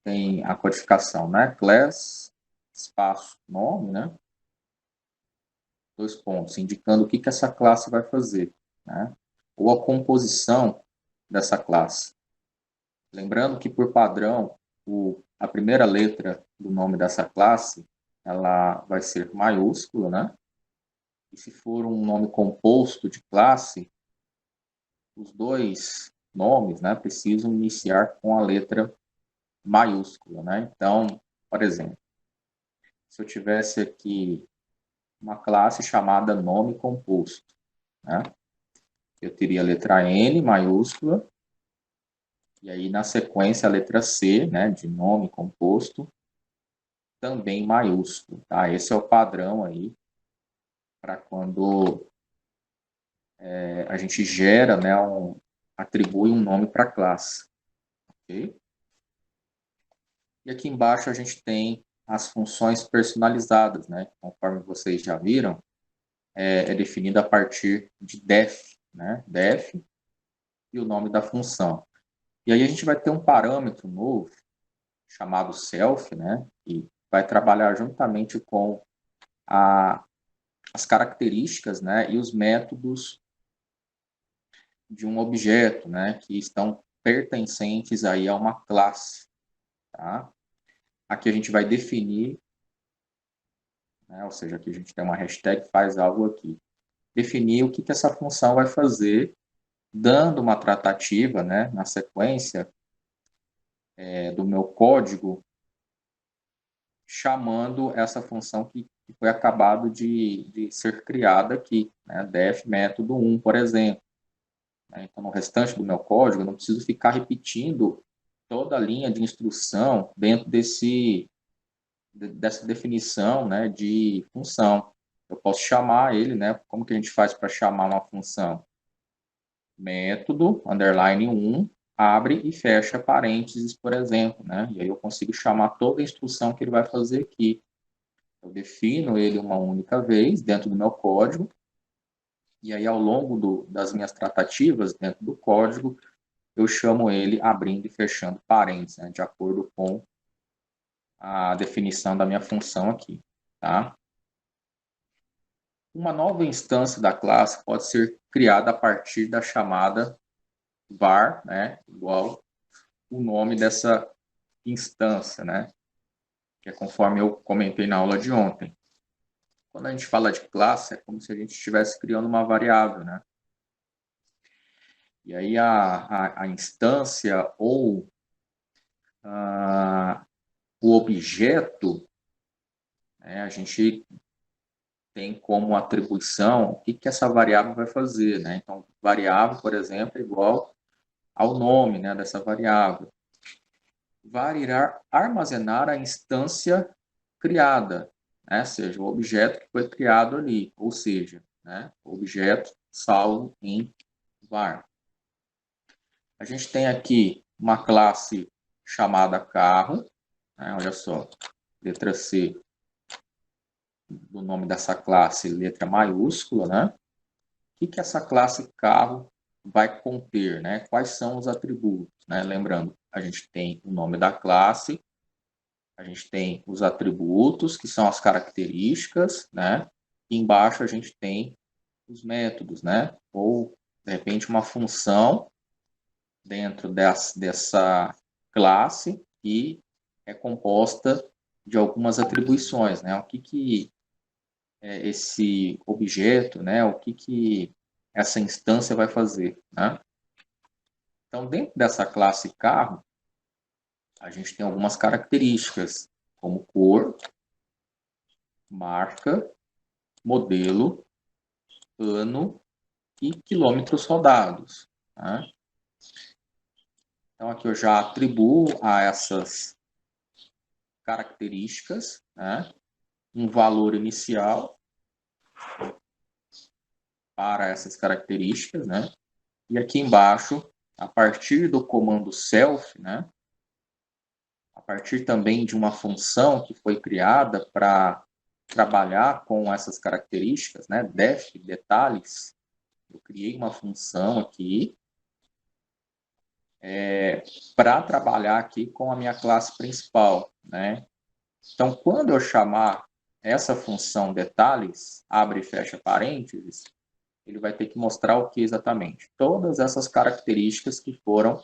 tem a codificação, né, class, espaço, nome, né, 2 pontos, indicando o que essa classe vai fazer, né, ou a composição dessa classe. Lembrando que, por padrão, a primeira letra do nome dessa classe, ela vai ser maiúscula, né? E se for um nome composto de classe, os dois nomes, né, precisam iniciar com a letra maiúscula, né? Então, por exemplo, se eu tivesse aqui uma classe chamada nome composto, né? Eu teria a letra N maiúscula, e aí na sequência a letra C, né, de nome composto, também maiúsculo, tá? Esse é o padrão aí para quando a gente gera, né, atribui um nome para a classe, ok? E aqui embaixo a gente tem as funções personalizadas, né? Conforme vocês já viram, é definida a partir de def, né? Def e o nome da função. E aí a gente vai ter um parâmetro novo chamado self, né? Que vai trabalhar juntamente com as características, né? E os métodos de um objeto, né? Que estão pertencentes aí a uma classe, tá? Aqui a gente vai definir, né? Ou seja, aqui a gente tem uma hashtag faz algo aqui. Definir o que essa função vai fazer, dando uma tratativa, né? Na sequência do meu código, chamando essa função que foi acabado de ser criada aqui, né? Def método 1, por exemplo. Então, no restante do meu código, eu não preciso ficar repetindo toda a linha de instrução dentro dessa definição, né, de função. Eu posso chamar ele, né, como que a gente faz para chamar uma função? Método, underline 1, abre e fecha parênteses, por exemplo, né? E aí eu consigo chamar toda a instrução que ele vai fazer aqui. Eu defino ele uma única vez dentro do meu código, e aí ao longo das minhas tratativas dentro do código, eu chamo ele abrindo e fechando parênteses, né, de acordo com a definição da minha função aqui, tá? Uma nova instância da classe pode ser criada a partir da chamada var, né, igual o nome dessa instância, né, que é conforme eu comentei na aula de ontem. Quando a gente fala de classe, é como se a gente estivesse criando uma variável, né? E aí a instância ou o objeto, né, a gente tem como atribuição o que essa variável vai fazer, né? Então, variável, por exemplo, é igual ao nome, né, dessa variável. Var irá armazenar a instância criada, né? Seja, o objeto que foi criado ali, ou seja, né, o objeto salvo em var. A gente tem aqui uma classe chamada carro, né? Olha só, letra C do nome dessa classe, letra maiúscula, né? O que essa classe carro vai conter, né? Quais são os atributos, né? Lembrando, a gente tem o nome da classe, a gente tem os atributos, que são as características, né? E embaixo a gente tem os métodos, né? Ou, de repente, uma função dentro dessa classe que é composta de algumas atribuições, né? O que é esse objeto, né? O que essa instância vai fazer, né? Então, dentro dessa classe carro, a gente tem algumas características, como cor, marca, modelo, ano e quilômetros rodados, né? Então, aqui eu já atribuo a essas características, né, um valor inicial para essas características, né? E aqui embaixo, a partir do comando self, né, a partir também de uma função que foi criada para trabalhar com essas características, né, def detalhes, eu criei uma função aqui para trabalhar aqui com a minha classe principal, né? Então, quando eu chamar essa função detalhes, abre e fecha parênteses, ele vai ter que mostrar o que exatamente? Todas essas características que foram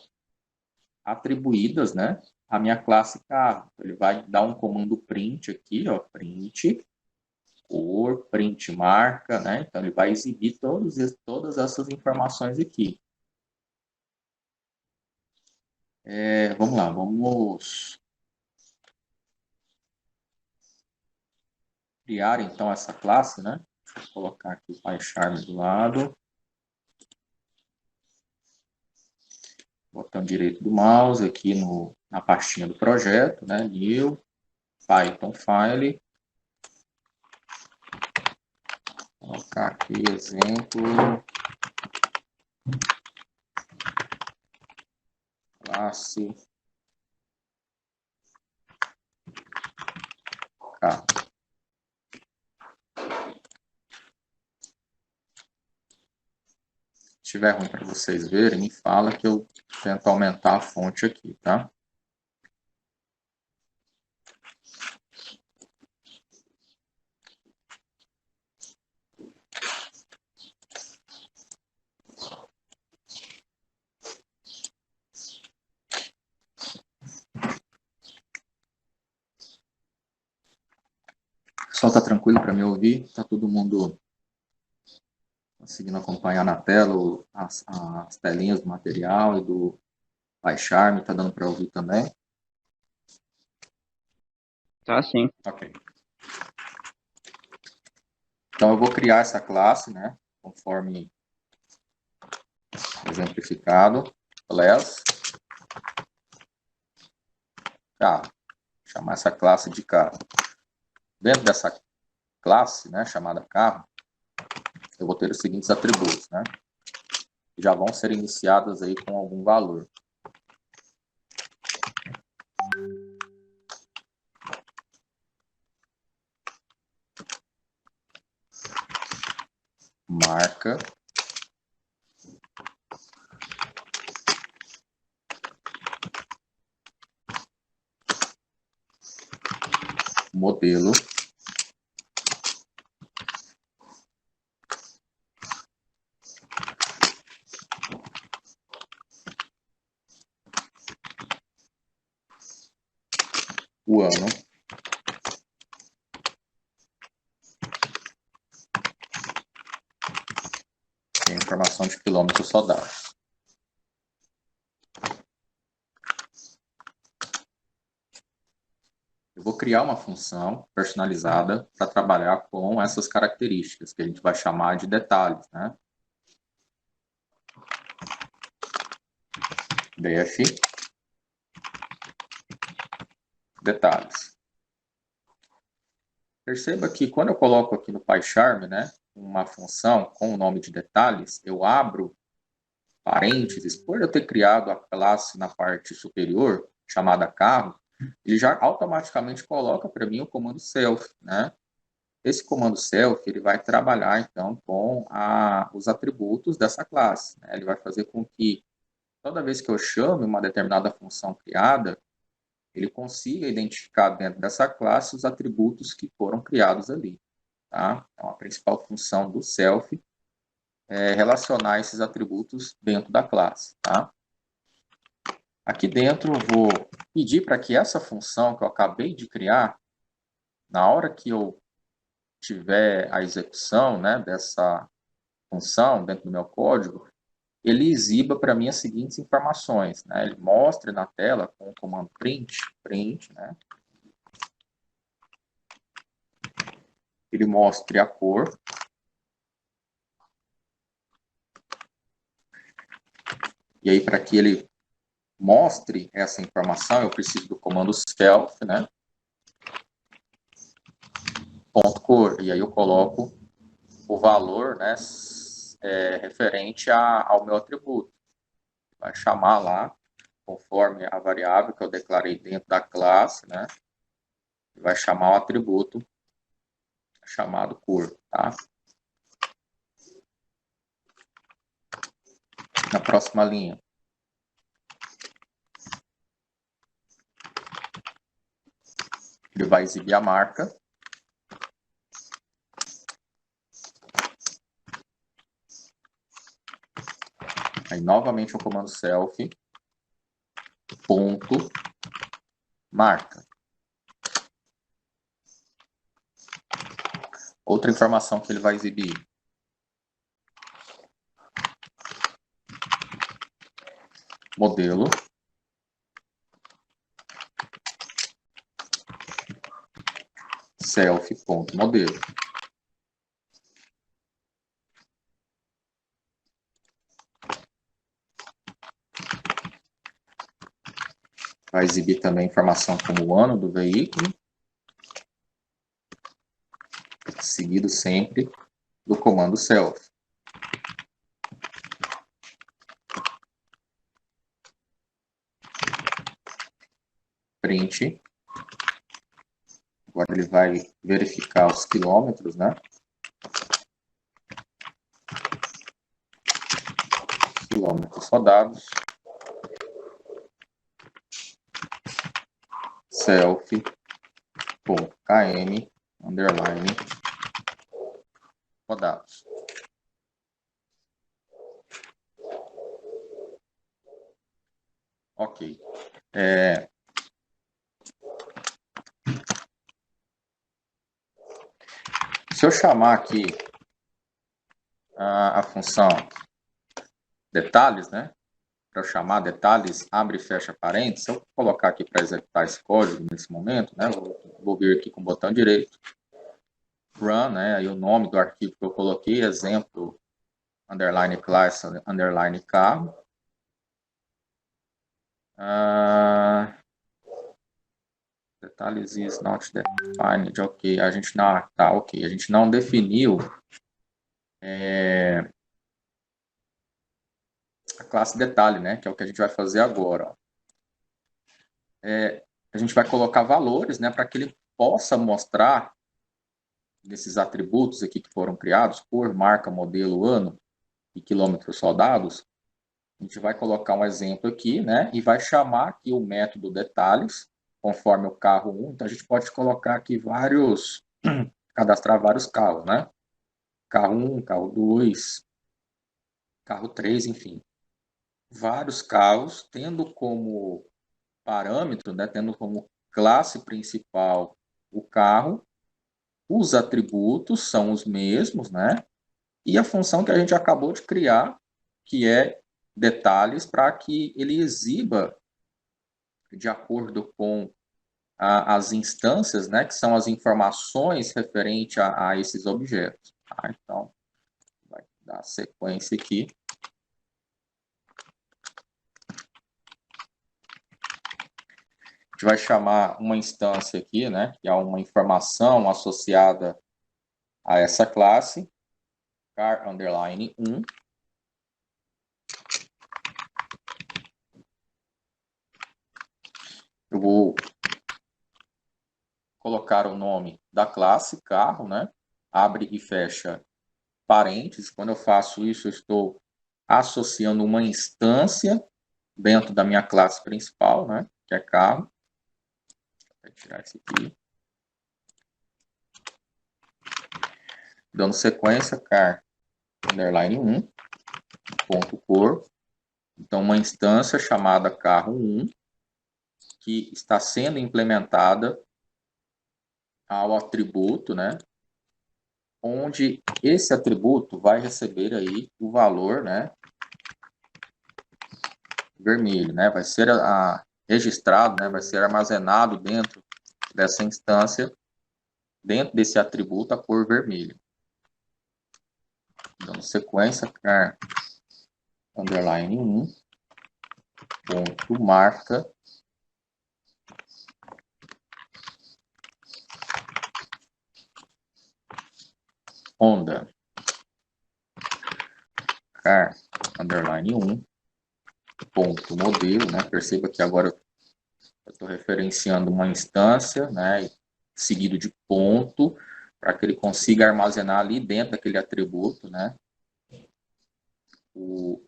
atribuídas, né, à minha classe carro. Ele vai dar um comando print aqui, ó, print, cor, print marca, né? Então, ele vai exibir todas essas informações aqui. Vamos lá, vamos criar, então, essa classe, né? Deixa eu colocar aqui o PyCharm do lado. Botão direito do mouse aqui na pastinha do projeto, né? New, Python File. Vou colocar aqui exemplo. Classe carro. Se tiver ruim para vocês verem, me fala que eu tento aumentar a fonte aqui, tá? O pessoal tá tranquilo para me ouvir? Tá todo mundo conseguindo acompanhar na tela as telinhas do material e do PyCharm? Tá dando para ouvir também? Tá sim. Ok. Então eu vou criar essa classe, né? Conforme exemplificado. Class. Carro. Chamar essa classe de carro. Dentro dessa classe, né, chamada carro, eu vou ter os seguintes atributos, né? Que já vão ser iniciados aí com algum valor. Marca. Modelo. O ano. E a informação de quilômetros rodados. Eu vou criar uma função personalizada para trabalhar com essas características, que a gente vai chamar de detalhes, né? Def detalhes. Perceba que quando eu coloco aqui no PyCharm, né, uma função com o nome de detalhes, eu abro parênteses, por eu ter criado a classe na parte superior, chamada carro, ele já automaticamente coloca para mim o comando self, né? Esse comando self, ele vai trabalhar, então, com os atributos dessa classe, né? Ele vai fazer com que, toda vez que eu chame uma determinada função criada, ele consiga identificar dentro dessa classe os atributos que foram criados ali, tá? Então, a principal função do self é relacionar esses atributos dentro da classe, tá? Aqui dentro eu vou pedir para que essa função que eu acabei de criar, na hora que eu tiver a execução, né, dessa função dentro do meu código, ele exiba para mim as seguintes informações, né? Ele mostre na tela com o comando print, né? Ele mostre a cor. E aí, para que ele mostre essa informação, eu preciso do comando self, né? Ponto cor. E aí eu coloco o valor, né, referente ao meu atributo. Vai chamar lá, conforme a variável que eu declarei dentro da classe, né? Vai chamar o atributo chamado cor, tá? Na próxima linha, ele vai exibir a marca. Aí, novamente, o comando self, ponto, marca. Outra informação que ele vai exibir. Modelo. Self.modelo. Vai exibir também informação como o ano do veículo, seguido sempre do comando self. Print. Agora ele vai verificar os quilômetros, né? Quilômetros rodados. Self.km underline rodados. Ok. Se eu chamar aqui a função detalhes, né? Para eu chamar detalhes, abre e fecha parênteses, se eu colocar aqui para executar esse código nesse momento, né? Vou vir aqui com o botão direito, run, né? Aí o nome do arquivo que eu coloquei, exemplo, underline class, underline carro. Detalhes is not defined, ok. A gente não, tá, ok. A gente não definiu a classe detalhe, né? Que é o que a gente vai fazer agora. A gente vai colocar valores, né? Para que ele possa mostrar desses atributos aqui que foram criados, cor, marca, modelo, ano e quilômetros rodados. A gente vai colocar um exemplo aqui, né? E vai chamar aqui o método detalhes, conforme o carro 1. Então, a gente pode colocar aqui vários, cadastrar vários carros, né? Carro 1, carro 2, carro 3, enfim. Vários carros, tendo como parâmetro, né? Tendo como classe principal o carro, os atributos são os mesmos, né? E a função que a gente acabou de criar, que é detalhes, para que ele exiba de acordo com as instâncias, né, que são as informações referentes a esses objetos. Tá? Então, vai dar sequência aqui. A gente vai chamar uma instância aqui, né, que é uma informação associada a essa classe, car underline 1. Eu vou colocar o nome da classe, carro, né? Abre e fecha parênteses. Quando eu faço isso, eu estou associando uma instância dentro da minha classe principal, né? Que é carro. Vou tirar isso aqui. Dando sequência, car, underline 1, ponto cor. Então, uma instância chamada carro 1, que está sendo implementada ao atributo, né? Onde esse atributo vai receber aí o valor, né? Vermelho, né? Vai ser registrado, né? Vai ser armazenado dentro dessa instância, dentro desse atributo, a cor vermelha. Dando sequência, car, underline 1, ponto marca, Honda, car, underline 1, ponto modelo, né? Perceba que agora eu estou referenciando uma instância, né? Seguido de ponto, para que ele consiga armazenar ali dentro daquele atributo, né? O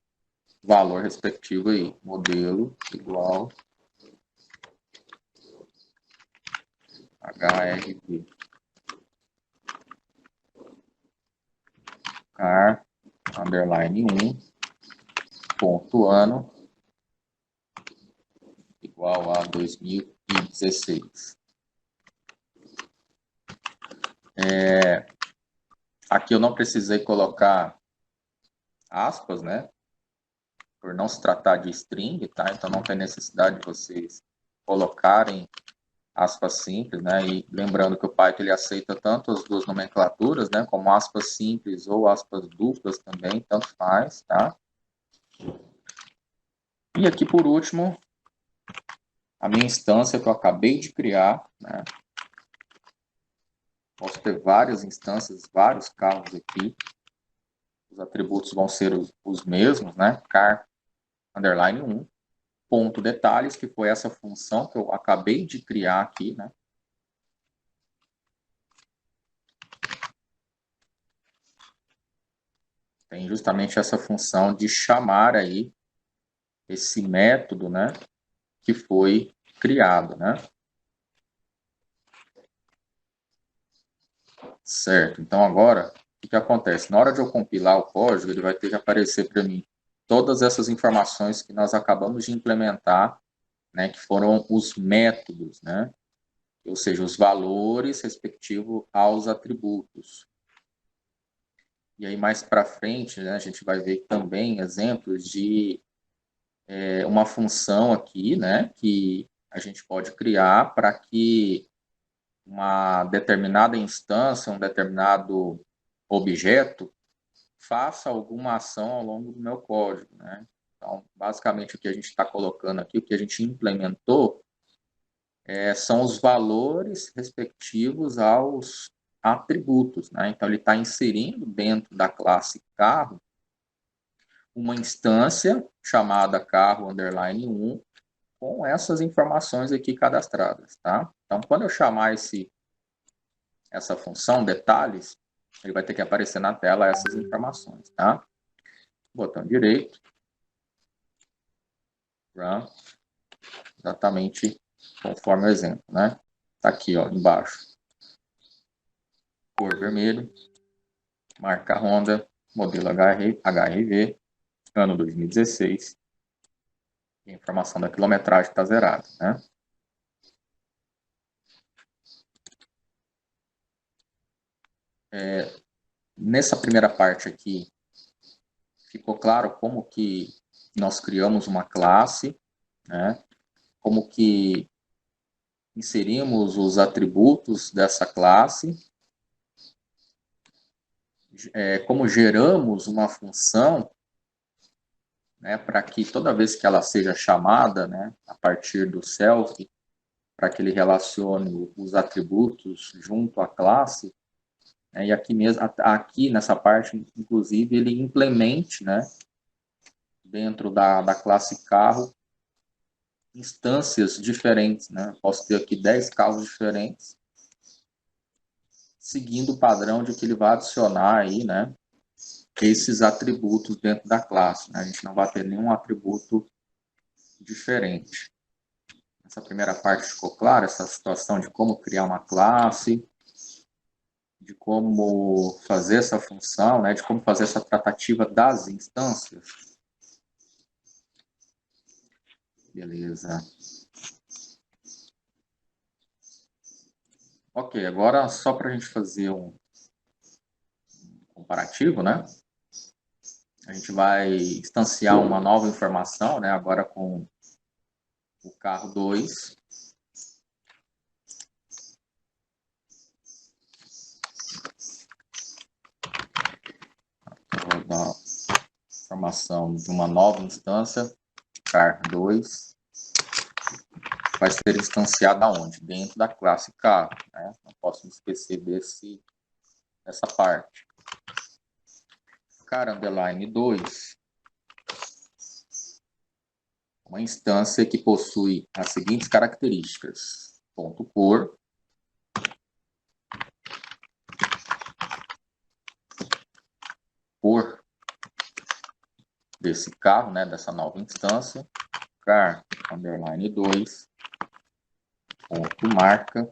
valor respectivo aí, modelo igual HRV. Car, underline 1, ponto ano, igual a 2016. Aqui eu não precisei colocar aspas, né? Por não se tratar de string, tá? Então não tem necessidade de vocês colocarem aspas simples, né? E lembrando que o Python ele aceita tanto as duas nomenclaturas, né? Como aspas simples ou aspas duplas também, tanto faz, tá? E aqui por último, a minha instância que eu acabei de criar, né? Posso ter várias instâncias, vários carros aqui. Os atributos vão ser os mesmos, né? Car, underline 1, ponto detalhes, que foi essa função que eu acabei de criar aqui, né? Tem justamente essa função de chamar aí esse método, né? Que foi criado, né? Certo. Então agora, o que acontece? Na hora de eu compilar o código, ele vai ter que aparecer para mim todas essas informações que nós acabamos de implementar, né? Que foram os métodos, né? Ou seja, os valores respectivos aos atributos. E aí, mais para frente, né, a gente vai ver também exemplos de uma função aqui, né, que a gente pode criar para que uma determinada instância, um determinado objeto, faça alguma ação ao longo do meu código, né? Então, basicamente, o que a gente está colocando aqui, o que a gente implementou, são os valores respectivos aos atributos, né? Então, ele está inserindo dentro da classe carro uma instância chamada carro underline 1 com essas informações aqui cadastradas, tá? Então, quando eu chamar essa função detalhes, ele vai ter que aparecer na tela essas informações, tá? Botão direito, run, exatamente conforme o exemplo, né? Tá aqui, ó, embaixo. Cor vermelho, marca Honda, modelo HRV, ano 2016. E a informação da quilometragem está zerada, né? Nessa primeira parte aqui, ficou claro como que nós criamos uma classe, né? Como que inserimos os atributos dessa classe, como geramos uma função, né, para que toda vez que ela seja chamada, né, a partir do self, para que ele relacione os atributos junto à classe, né, e aqui mesmo, aqui nessa parte, inclusive, ele implemente, né, dentro da classe carro, instâncias diferentes, né? Posso ter aqui 10 carros diferentes, seguindo o padrão de que ele vai adicionar aí, né, esses atributos dentro da classe, né? A gente não vai ter nenhum atributo diferente. Essa primeira parte ficou clara, essa situação de como criar uma classe, de como fazer essa função, né, de como fazer essa tratativa das instâncias. Beleza. Ok, agora só para a gente fazer um comparativo, né? A gente vai instanciar uma nova informação, né? Agora com o carro 2. Vou dar informação de uma nova instância, car 2. Vai ser instanciada onde? Dentro da classe carro, né? Não posso me esquecer dessa parte. Car underline 2. Uma instância que possui as seguintes características. Ponto cor. Cor desse carro, né, dessa nova instância. Car underline 2. Ponto marca.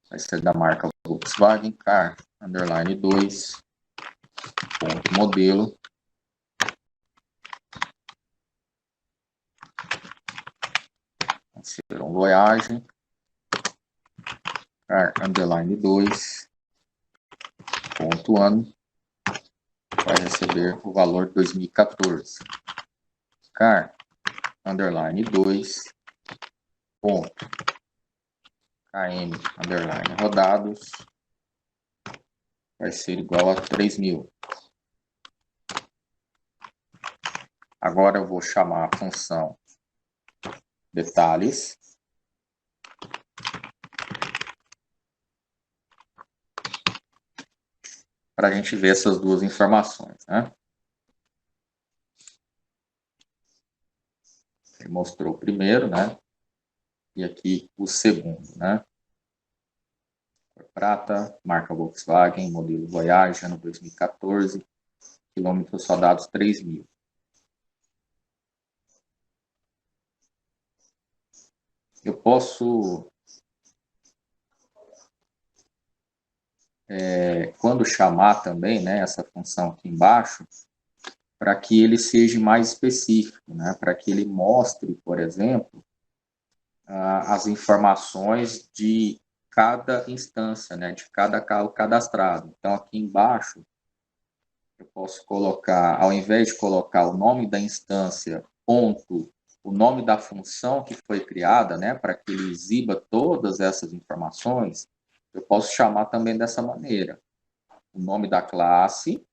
Vai ser da marca Volkswagen. Car underline 2. Ponto modelo. Vai ser um Voyage. Car underline 2. Ponto ano. Vai receber o valor de 2014. Car underline 2. Ponto KM underline rodados vai ser igual a 3.000. Agora eu vou chamar a função detalhes para a gente ver essas duas informações, né? Ele mostrou o primeiro, né? E aqui o segundo, né? Cor prata, marca Volkswagen, modelo Voyage, ano 2014, quilômetros rodados 3.000. Eu posso, quando chamar também, né, essa função aqui embaixo, para que ele seja mais específico, né, para que ele mostre, por exemplo, as informações de cada instância, né, de cada carro cadastrado. Então, aqui embaixo, eu posso colocar, ao invés de colocar o nome da instância, ponto, o nome da função que foi criada, né, para que ele exiba todas essas informações, eu posso chamar também dessa maneira. O nome da classe,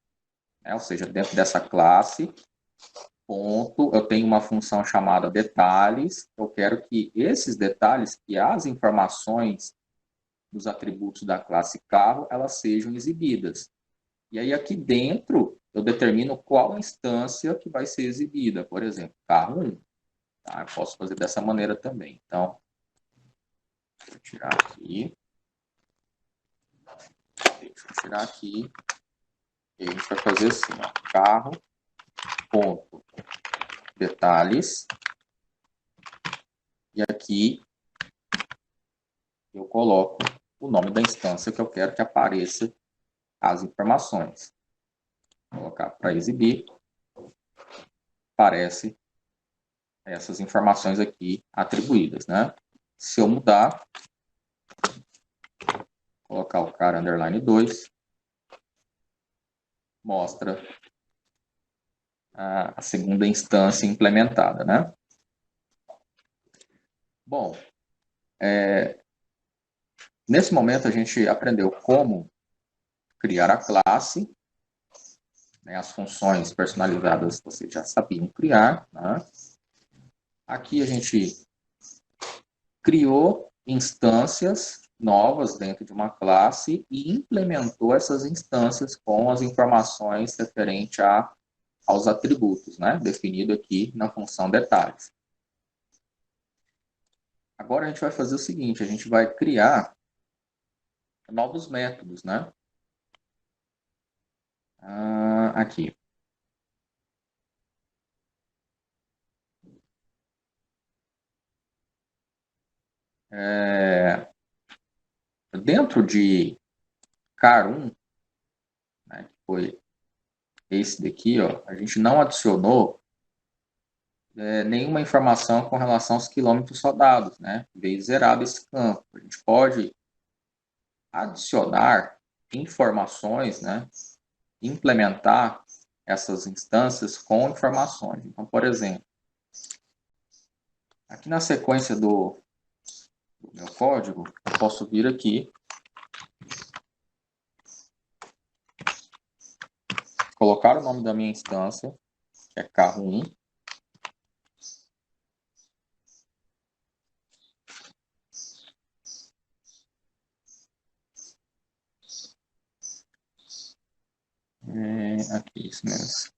né, ou seja, dentro dessa classe, ponto, eu tenho uma função chamada detalhes, eu quero que esses detalhes, que as informações dos atributos da classe carro, elas sejam exibidas. E aí aqui dentro, eu determino qual instância que vai ser exibida, por exemplo, carro 1. Tá? Eu posso fazer dessa maneira também. Então, vou tirar aqui. Deixa eu tirar aqui. E a gente vai fazer assim, ó, carro, ponto, detalhes. E aqui eu coloco o nome da instância que eu quero que apareça as informações. Vou colocar para exibir. Aparece essas informações aqui atribuídas, né? Se eu mudar, colocar o car underline 2, mostra a segunda instância implementada, né? Bom, nesse momento a gente aprendeu como criar a classe, né? As funções personalizadas vocês já sabiam criar, né? Aqui a gente criou instâncias novas dentro de uma classe e implementou essas instâncias com as informações referentes a aos atributos, né? Definido aqui na função detalhes. Agora a gente vai fazer o seguinte, a gente vai criar novos métodos, né? Aqui. Dentro de car1, né, que foi esse daqui, ó, a gente não adicionou nenhuma informação com relação aos quilômetros rodados, né? Veio zerado esse campo. A gente pode adicionar informações, né? Implementar essas instâncias com informações. Então, por exemplo, aqui na sequência do meu código, eu posso vir aqui, colocar o nome da minha instância, que é carro 1, aqui, isso mesmo.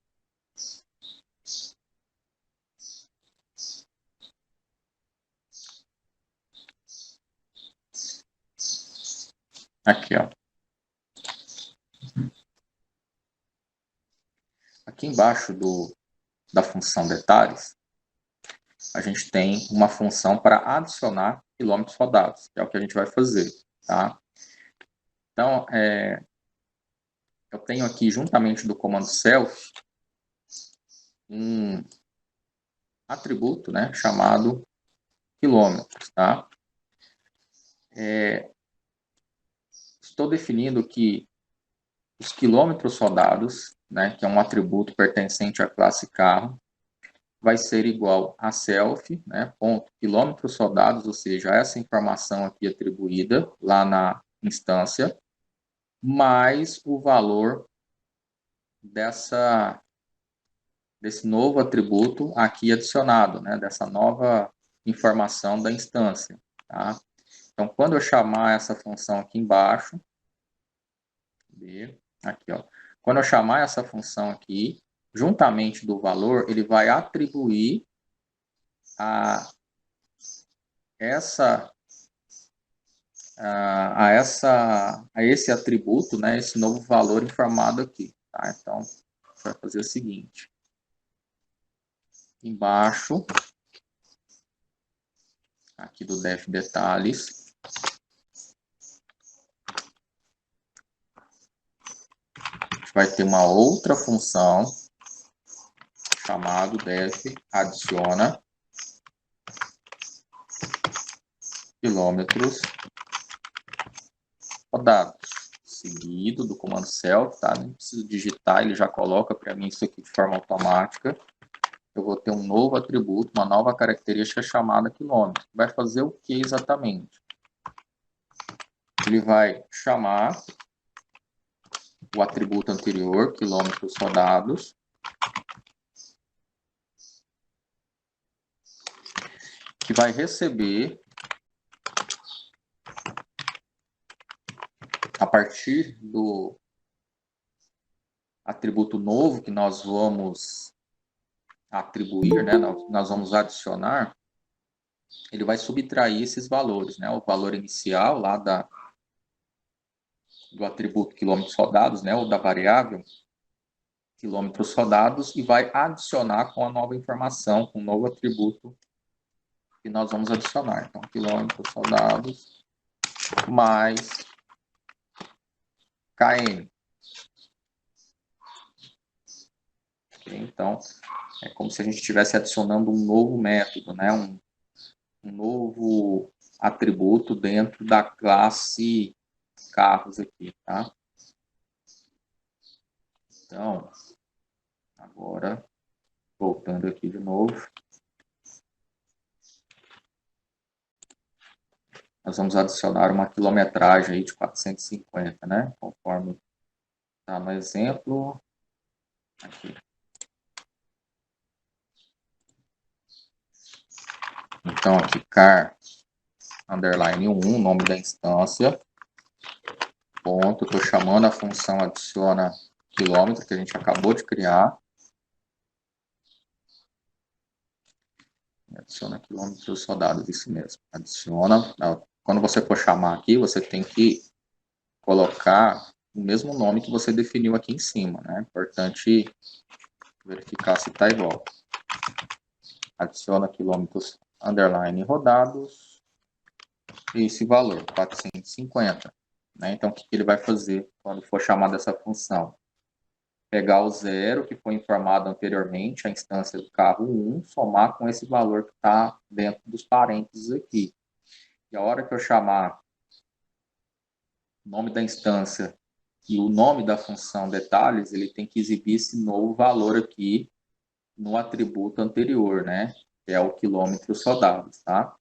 Aqui, ó. Aqui embaixo da função detalhes, a gente tem uma função para adicionar quilômetros rodados, que é o que a gente vai fazer, tá? Então, eu tenho aqui, juntamente do comando self, um atributo, né, chamado quilômetros, tá? Estou definindo que os quilômetros rodados, né, que é um atributo pertencente à classe carro, vai ser igual a self, né, ponto, quilômetros rodados, ou seja, essa informação aqui atribuída lá na instância, mais o valor desse novo atributo aqui adicionado, né, dessa nova informação da instância, tá? Então, quando eu chamar essa função aqui embaixo, aqui, ó, quando eu chamar essa função aqui, juntamente do valor, ele vai atribuir a esse atributo, né, esse novo valor informado aqui, tá? Então, a gente vai fazer o seguinte. Embaixo, aqui do def detalhes, a gente vai ter uma outra função chamado def adiciona quilômetros rodados, seguido do comando self, tá? Nem preciso digitar, ele já coloca para mim isso aqui de forma automática. Eu vou ter um novo atributo, uma nova característica chamada quilômetro. Vai fazer o que exatamente? Ele vai chamar o atributo anterior, quilômetros rodados, que vai receber, a partir do atributo novo que nós vamos atribuir, né, nós vamos adicionar, ele vai subtrair esses valores, né, o valor inicial lá do atributo quilômetros rodados, né, ou da variável quilômetros rodados, e vai adicionar com a nova informação, com o novo atributo que nós vamos adicionar. Então, quilômetros rodados mais KM. Okay? Então, é como se a gente estivesse adicionando um novo método, né? Um novo atributo dentro da classe carros aqui, tá? Então, agora, voltando aqui de novo, nós vamos adicionar uma quilometragem aí de 450, né? Conforme está no exemplo. Aqui. Então, aqui, car, underline 1, nome da instância, ponto, estou chamando a função adiciona quilômetro, que a gente acabou de criar, Adiciona quilômetros rodados, isso mesmo. Adiciona. Quando você for chamar aqui, você tem que colocar o mesmo nome que você definiu aqui em cima, né? Importante verificar se está igual. Adiciona quilômetros underline rodados e esse valor, 450. Né? Então, o que ele vai fazer quando for chamar dessa função? Pegar o zero que foi informado anteriormente, a instância do carro 1, somar com esse valor que está dentro dos parênteses aqui. E a hora que eu chamar o nome da instância e o nome da função detalhes, ele tem que exibir esse novo valor aqui no atributo anterior, né? Que é o quilômetros rodados, tá?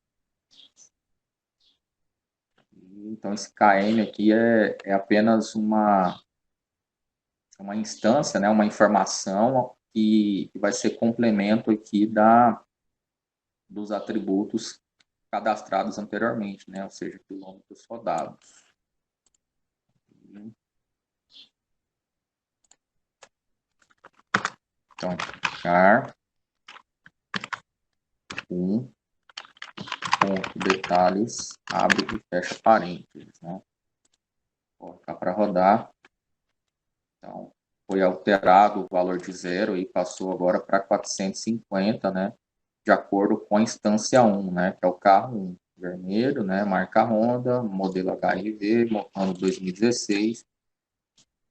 Então, esse KM aqui é apenas uma instância, né? Uma informação que vai ser complemento aqui dos atributos cadastrados anteriormente, né? Ou seja, quilômetros rodados. Então, car ponto detalhes, abre e fecha parênteses, né? Vou colocar para rodar. Então, foi alterado o valor de zero e passou agora para 450, né? De acordo com a instância 1, né? Que é o carro 1. Vermelho, né? Marca Honda, modelo HRV, ano 2016.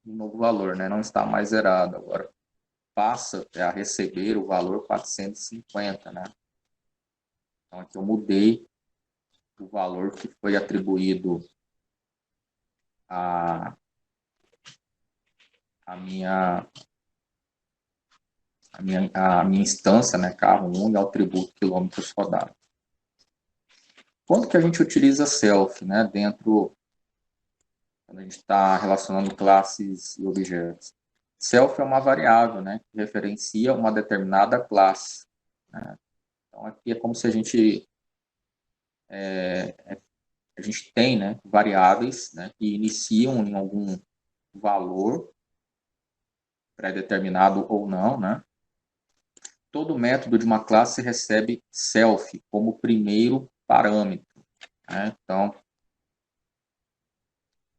Um novo valor, né? Não está mais zerado. Agora passa a receber o valor 450, né? Então, aqui eu mudei o valor que foi atribuído a a minha, a minha instância, né, carro 1 e ao tributo quilômetros rodados. Quando que a gente utiliza self, né, quando a gente está relacionando classes e objetos? Self é uma variável, né, que referencia uma determinada classe, né? Então, aqui é como se a gente tem, né, variáveis, né, que iniciam em algum valor pré-determinado ou não, né? Todo método de uma classe recebe self como primeiro parâmetro, né? Então,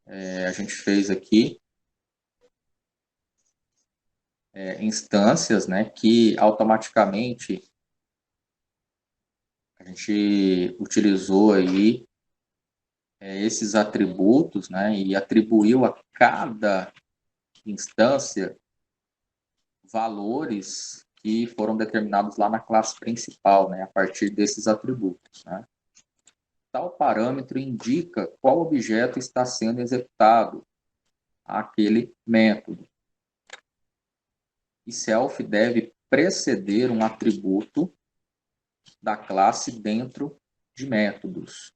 a gente fez aqui instâncias, né, que automaticamente a gente utilizou aí esses atributos, né, e atribuiu a cada instância valores que foram determinados lá na classe principal, né, a partir desses atributos, né. Tal parâmetro indica qual objeto está sendo executado àquele método. E self deve preceder um atributo da classe dentro de métodos.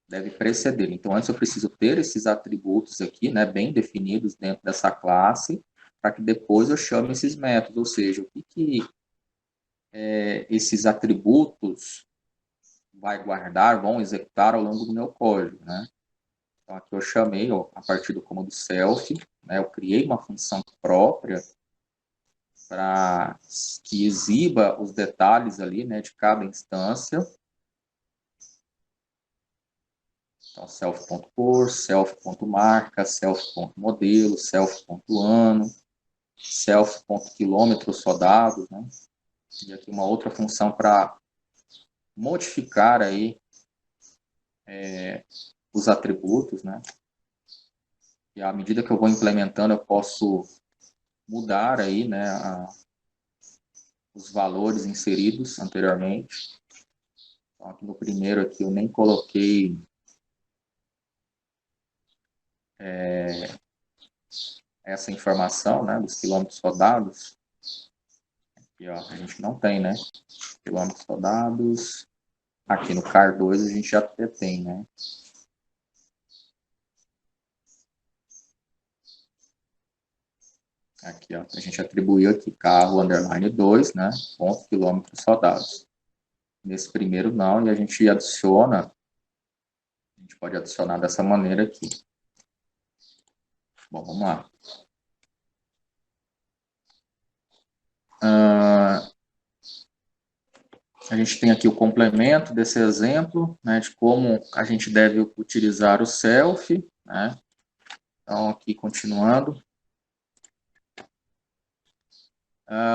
Deve preceder. Então, antes eu preciso ter esses atributos aqui, né, bem definidos dentro dessa classe, para que depois eu chame esses métodos. Ou seja, o que esses atributos vai guardar, vão executar ao longo do meu código, né? Então, aqui eu chamei, ó, a partir do comando self, né, eu criei uma função própria para que exiba os detalhes ali, né, de cada instância. Então, self.cor, self.marca, self.modelo, self.ano, self.quilômetros rodados, né? E aqui uma outra função para modificar aí os atributos, né? E à medida que eu vou implementando, eu posso mudar aí, né, os valores inseridos anteriormente. Então, aqui no primeiro aqui eu nem coloquei essa informação, né, dos quilômetros rodados. Aqui, ó, a gente não tem, né, quilômetros rodados. Aqui no CAR 2 a gente já tem, né. Aqui, ó, a gente atribuiu aqui carro underline 2, né, ponto quilômetros rodados. Nesse primeiro não, e a gente adiciona, a gente pode adicionar dessa maneira aqui. Bom, vamos lá. A gente tem aqui o complemento desse exemplo, né, de como a gente deve utilizar o self, né? Então, aqui continuando.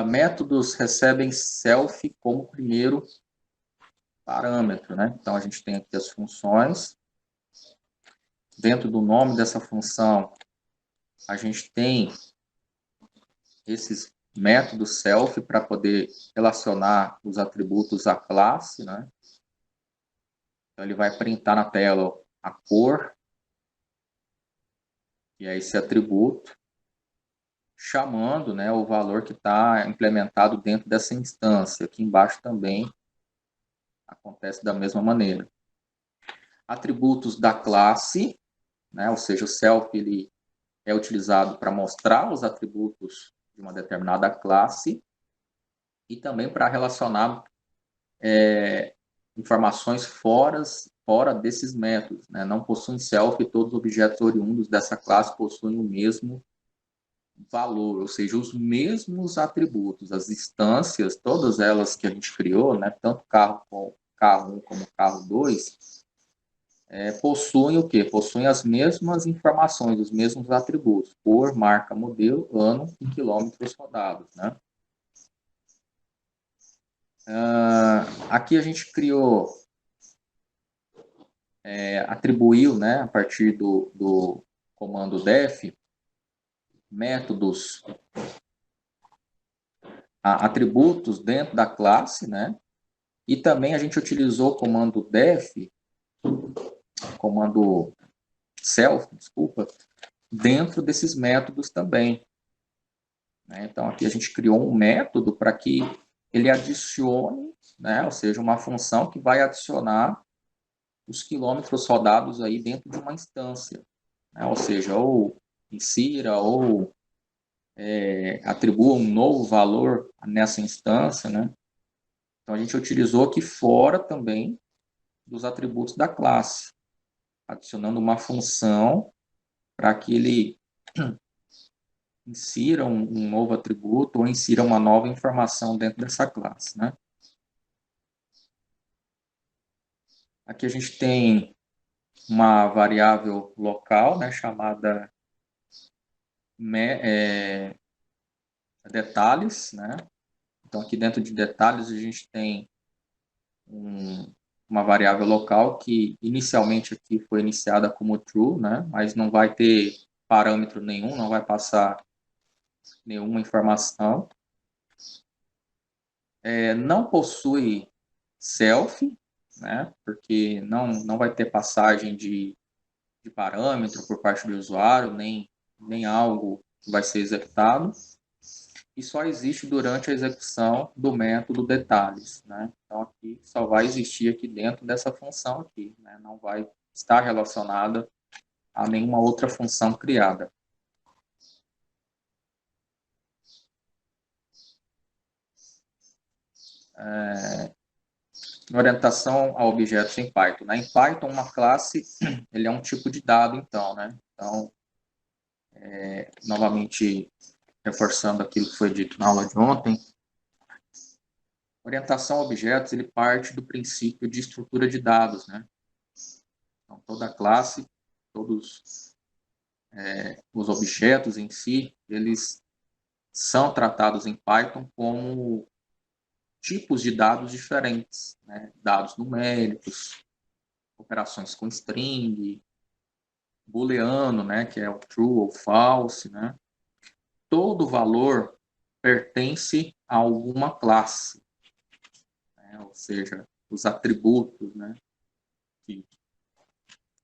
Métodos recebem self como primeiro parâmetro, né? Então, a gente tem aqui as funções. Dentro do nome dessa função, a gente tem esses métodos self para poder relacionar os atributos à classe, né? Então, ele vai printar na tela a cor, e é esse atributo, chamando, né, o valor que está implementado dentro dessa instância. Aqui embaixo também acontece da mesma maneira. Atributos da classe, né, ou seja, o self ele é utilizado para mostrar os atributos de uma determinada classe e também para relacionar informações fora desses métodos. Né? Não possuem self e todos os objetos oriundos dessa classe possuem o mesmo valor, ou seja, os mesmos atributos. As instâncias, todas elas que a gente criou, né, tanto carro 1 como carro 2, possuem o quê? Possuem as mesmas informações, os mesmos atributos, cor, marca, modelo, ano e quilômetros rodados. Né? Aqui a gente criou, atribuiu, né, a partir do comando def, métodos, atributos dentro da classe, né? E também a gente utilizou o comando def, comando self, desculpa, dentro desses métodos também. Né? Então, aqui a gente criou um método para que ele adicione, né? Ou seja, uma função que vai adicionar os quilômetros rodados aí dentro de uma instância. Né? Ou seja, ou insira ou atribua um novo valor nessa instância, né? Então, a gente utilizou aqui fora também dos atributos da classe, adicionando uma função para que ele insira um novo atributo ou insira uma nova informação dentro dessa classe, né? Aqui a gente tem uma variável local, né, chamada detalhes, né? Então, aqui dentro de detalhes, a gente tem uma variável local que inicialmente aqui foi iniciada como true, né? Mas não vai ter parâmetro nenhum, não vai passar nenhuma informação. Não possui self, né? Porque não vai ter passagem de parâmetro por parte do usuário, nem algo que vai ser executado. E só existe durante a execução do método detalhes, né? Então, aqui só vai existir aqui dentro dessa função aqui, né? Não vai estar relacionada a nenhuma outra função criada. Orientação a objetos em Python. Né? Em Python, uma classe ele é um tipo de dado, então, né? Então, novamente, reforçando aquilo que foi dito na aula de ontem, orientação a objetos, ele parte do princípio de estrutura de dados, né? Então, toda classe, todos os objetos em si, eles são tratados em Python como tipos de dados diferentes, né? Dados numéricos, operações com string, booleano, né? Que é o true ou false, né? Todo valor pertence a alguma classe, né? Ou seja, os atributos, né? Que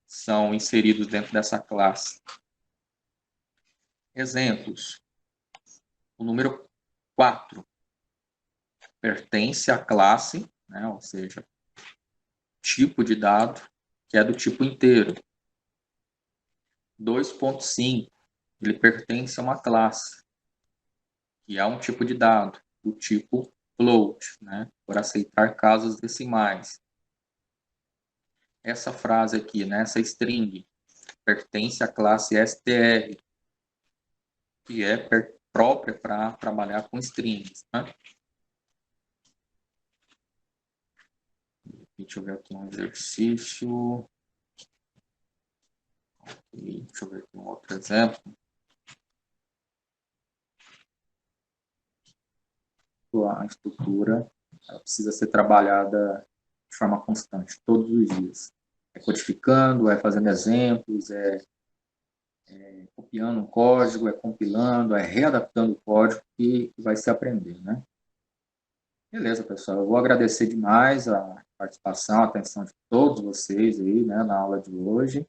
são inseridos dentro dessa classe. Exemplos. O número 4 pertence à classe, né? Ou seja, tipo de dado, que é do tipo inteiro. 2.5, ele pertence a uma classe, que é um tipo de dado, do tipo float, né? Por aceitar casas decimais. Essa frase aqui, né? Essa string, pertence à classe str, que é própria para trabalhar com strings. Né? Deixa eu ver aqui um exercício. Deixa eu ver aqui um outro exemplo. A estrutura ela precisa ser trabalhada de forma constante, todos os dias. É codificando, é fazendo exemplos, é copiando um código, é compilando, é readaptando o código que vai se aprender, né? Beleza, pessoal. Eu vou agradecer demais a participação, a atenção de todos vocês aí, né, na aula de hoje.